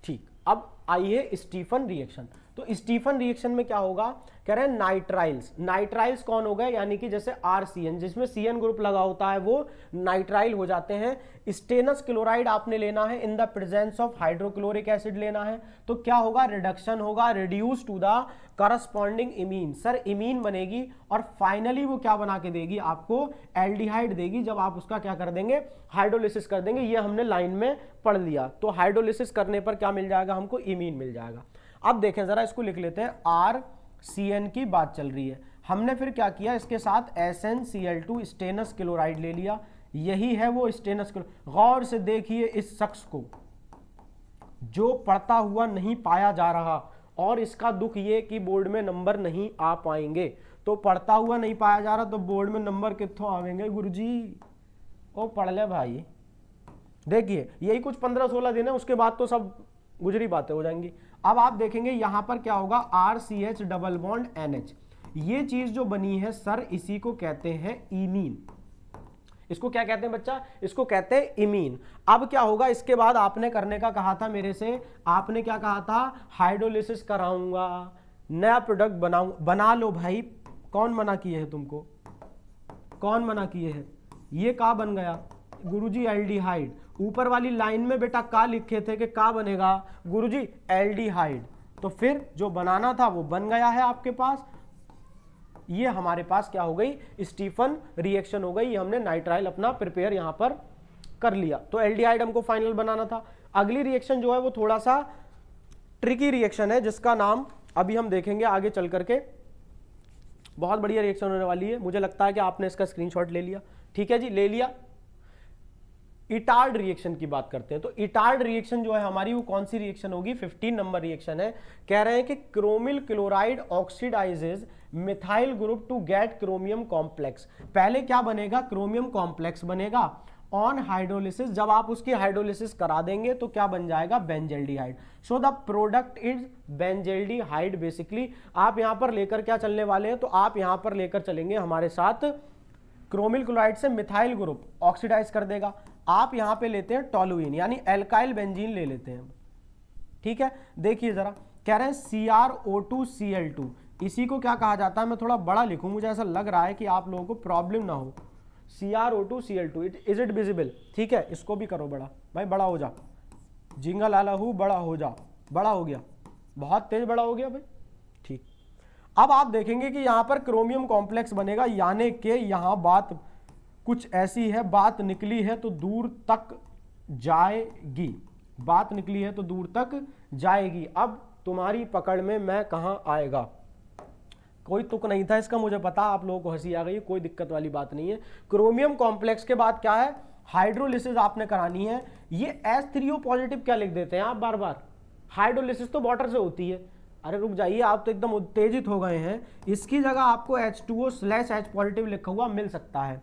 ठीक, अब आइए स्टीफन रिएक्शन। तो स्टीफन रिएक्शन में क्या होगा, कह रहे हैं नाइट्राइल्स। नाइट्राइल्स कौन हो गए? यानी कि जैसे RCN जिसमें CN ग्रुप लगा होता है वो नाइट्राइल हो जाते हैं। स्टेनस क्लोराइड आपने लेना है in the presence of hydrochloric acid लेना है, तो क्या होगा? रिडक्शन होगा, reduce to the corresponding imine. Sir imine बनेगी और फाइनली वो क्या बना के देगी? आपको एल्डिहाइड देगी, जब आप उसका क्या कर देंगे? हाइड्रोलिसिस कर देंगे। ये हमने लाइन में पढ़ लिया। तो हाइड्रोलिसिस करने पर क्या मिल जाएगा हमको? इमीन मिल जाएगा। अब देखें जरा, इसको लिख लेते हैं, RCN की बात चल रही है। हमने फिर क्या किया? इसके साथ SnCl2 स्टेनस क्लोराइड ले लिया। यही है वो स्टेनस क्लोराइड। गौर से देखिए इस शख्स को, जो पढ़ता हुआ नहीं पाया जा रहा, और इसका दुख ये कि बोर्ड में नंबर नहीं आ पाएंगे। तो पढ़ता हुआ नहीं पाया जा रहा तो बोर्ड में नंबर कितों आवेंगे गुरुजी? ओ पढ़ ले भाई। देखिए यही कुछ 15-16 दिन है, उसके बाद तो सब गुजरी बातें हो जाएंगी। अब आप देखेंगे यहां पर क्या होगा? RCH double bond NH। ये चीज जो बनी है सर, इसी को कहते हैं इमीन। इसको क्या कहते हैं बच्चा? इसको कहते हैं इमीन। अब क्या होगा? इसके बाद आपने करने का कहा था मेरे से, आपने क्या कहा था? हाइड्रोलिसिस कराऊंगा, नया प्रोडक्ट बनाऊंगा। बना लो भाई, कौन मना किए है तुमको? कौन मना किए है? ये का बन गया गुरुजी? एल्डिहाइड। ऊपर वाली लाइन में बेटा का लिखे थे कि का बनेगा गुरुजी? एल्डिहाइड। तो फिर जो बनाना था वो बन गया है आपके पास। ये हमारे पास क्या हो गई? स्टीफन रिएक्शन हो गई। ये हमने नाइट्राइल अपना प्रिपेयर यहां पर कर लिया। तो एल्डिहाइड हमको फाइनल बनाना था। अगली रिएक्शन जो है वो थोड़ा सा ट्रिकी रिएक्शन है, जिसका नाम अभी हम देखेंगे आगे चल करके। बहुत बढ़िया रिएक्शन होने वाली है। मुझे लगता है कि आपने इसका स्क्रीनशॉट ले लिया। ठीक है जी, ले लिया। इटार्ड रिएक्शन की बात करते हैं। तो इटार्ड रिएक्शन जो है हमारी, वो कौन सी रिएक्शन होगी? 15 नंबर रिएक्शन है। कह रहे हैं कि chromyl chloride oxidizes methyl group to get chromium complex. पहले क्या बनेगा? क्रोमियम कॉम्प्लेक्स बनेगा। ऑन हाइड्रोलिसिस, जब आप उसकी हाइड्रोलिसिस करा देंगे तो क्या बन जाएगा? Benzaldehyde. So the product is benzaldehyde. Basically आप यहां पर लेकर क्या चलने वाले हैं? तो आप यहां पर लेकर चलेंगे हमारे साथ क्रोमिल क्लोराइड से मिथाइल ग्रुप ऑक्सीडाइज कर देगा। आप यहां पे लेते हैं टोलुइन, यानी एल्काइल बेंजीन ले लेते हैं। ठीक है, देखिए जरा, कह रहे हैं CrO2Cl2। इसी को क्या कहा जाता है? मैं थोड़ा बड़ा लिखूं, मुझे ऐसा लग रहा है कि आप लोगों को प्रॉब्लम ना हो। CrO2Cl2, is it visible? ठीक है, इसको भी करो बड़ा भाई, बड़ा हो जा। जिंगल आला हूं, बड़ा हो जा। बड़ा हो गया, बहुत तेज बड़ा हो गया भाई। ठीक, अब आप देखेंगे कि यहां पर क्रोमियम कॉम्प्लेक्स बनेगा, यानी कि यहां बात कुछ ऐसी है, बात निकली है तो दूर तक जाएगी। बात निकली है तो दूर तक जाएगी। अब तुम्हारी पकड़ में मैं कहां आएगा? कोई तुक नहीं था इसका, मुझे पता आप लोगों को हंसी आ गई, कोई दिक्कत वाली बात नहीं है। क्रोमियम कॉम्प्लेक्स के बाद क्या है? हाइड्रोलिसिस आपने करानी है। ये H3O पॉजिटिव क्या लिख देते हैं आप बार बार? हाइड्रोलिसिस तो वाटर से होती है। अरे रुक जाइए, आप तो एकदम उत्तेजित हो गए हैं। इसकी जगह आपको H2O/H पॉजिटिव लिखा हुआ मिल सकता है।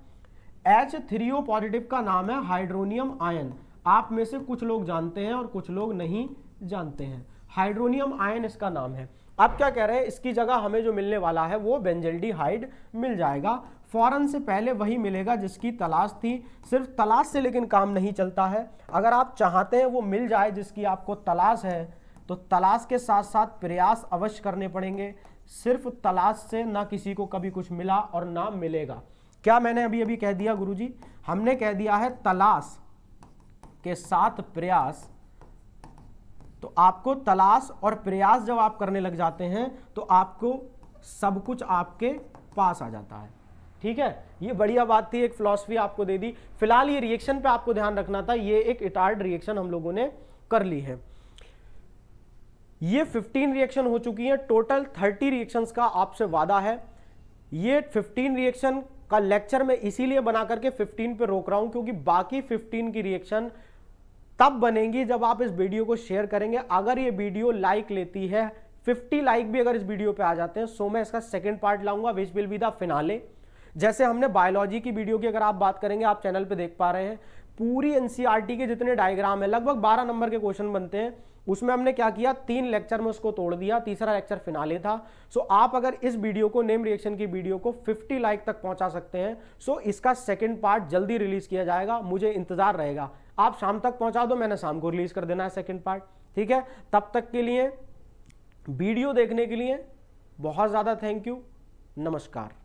H3O पॉजिटिव का नाम है हाइड्रोनियम आयन। आप में से कुछ लोग जानते हैं और कुछ लोग नहीं जानते हैं। हाइड्रोनियम आयन इसका नाम है। अब क्या कह रहे हैं? इसकी जगह हमें जो मिलने वाला है वो बेंजल्डिहाइड मिल जाएगा। फौरन से पहले वही मिलेगा जिसकी तलाश थी। सिर्फ तलाश से लेकिन काम नहीं चलता है। अगर आप चाहते हैं वो मिल जाए जिसकी आपको तलाश है, तो तलाश के साथ साथ प्रयास अवश्य करने पड़ेंगे। सिर्फ तलाश से ना किसी को कभी कुछ मिला और ना मिलेगा। क्या मैंने अभी अभी कह दिया गुरुजी? हमने कह दिया है तलाश के साथ प्रयास। तो आपको तलाश और प्रयास जब आप करने लग जाते हैं तो आपको सब कुछ आपके पास आ जाता है। ठीक है, ये बढ़िया बात थी, एक फिलॉसफी आपको दे दी। फिलहाल ये रिएक्शन पे आपको ध्यान रखना था, ये एक इटार्ड रिएक्शन हम लोगों ने कर ली है। ये 15 रिएक्शन हो चुकी है, टोटल 30 रिएक्शंस का आपसे वादा है। ये 15 रिएक्शन का लेक्चर मैं इसीलिए बना करके 15 पे रोक रहा हूं, क्योंकि बाकी 15 की रिएक्शन तब बनेंगी जब आप इस वीडियो को शेयर करेंगे। अगर ये वीडियो लाइक लेती है, 50 लाइक भी अगर इस वीडियो पे आ जाते हैं, सो मैं इसका सेकंड पार्ट लाऊंगा, which will be the finale. जैसे हमने बायोलॉजी की वीडियो की अगर आप बात करेंगे, आप चैनल पे देख पा रहे हैं, पूरी एनसीईआरटी के जितने डायग्राम है, लगभग 12 नंबर के क्वेश्चन बनते हैं, उसमें हमने क्या किया, 3 लेक्चर में उसको तोड़ दिया, तीसरा लेक्चर फिनाले था। सो आप अगर इस वीडियो को, नेम रिएक्शन की वीडियो को 50 लाइक तक पहुंचा सकते हैं, सो इसका सेकंड पार्ट जल्दी रिलीज किया जाएगा, मुझे इंतजार रहेगा। आप शाम तक पहुंचा दो, मैंने शाम को रिलीज कर देना है सेकंड पार्ट। ठीक है, तब तक के लिए वीडियो देखने के लिए बहुत ज्यादा थैंक यू, नमस्कार।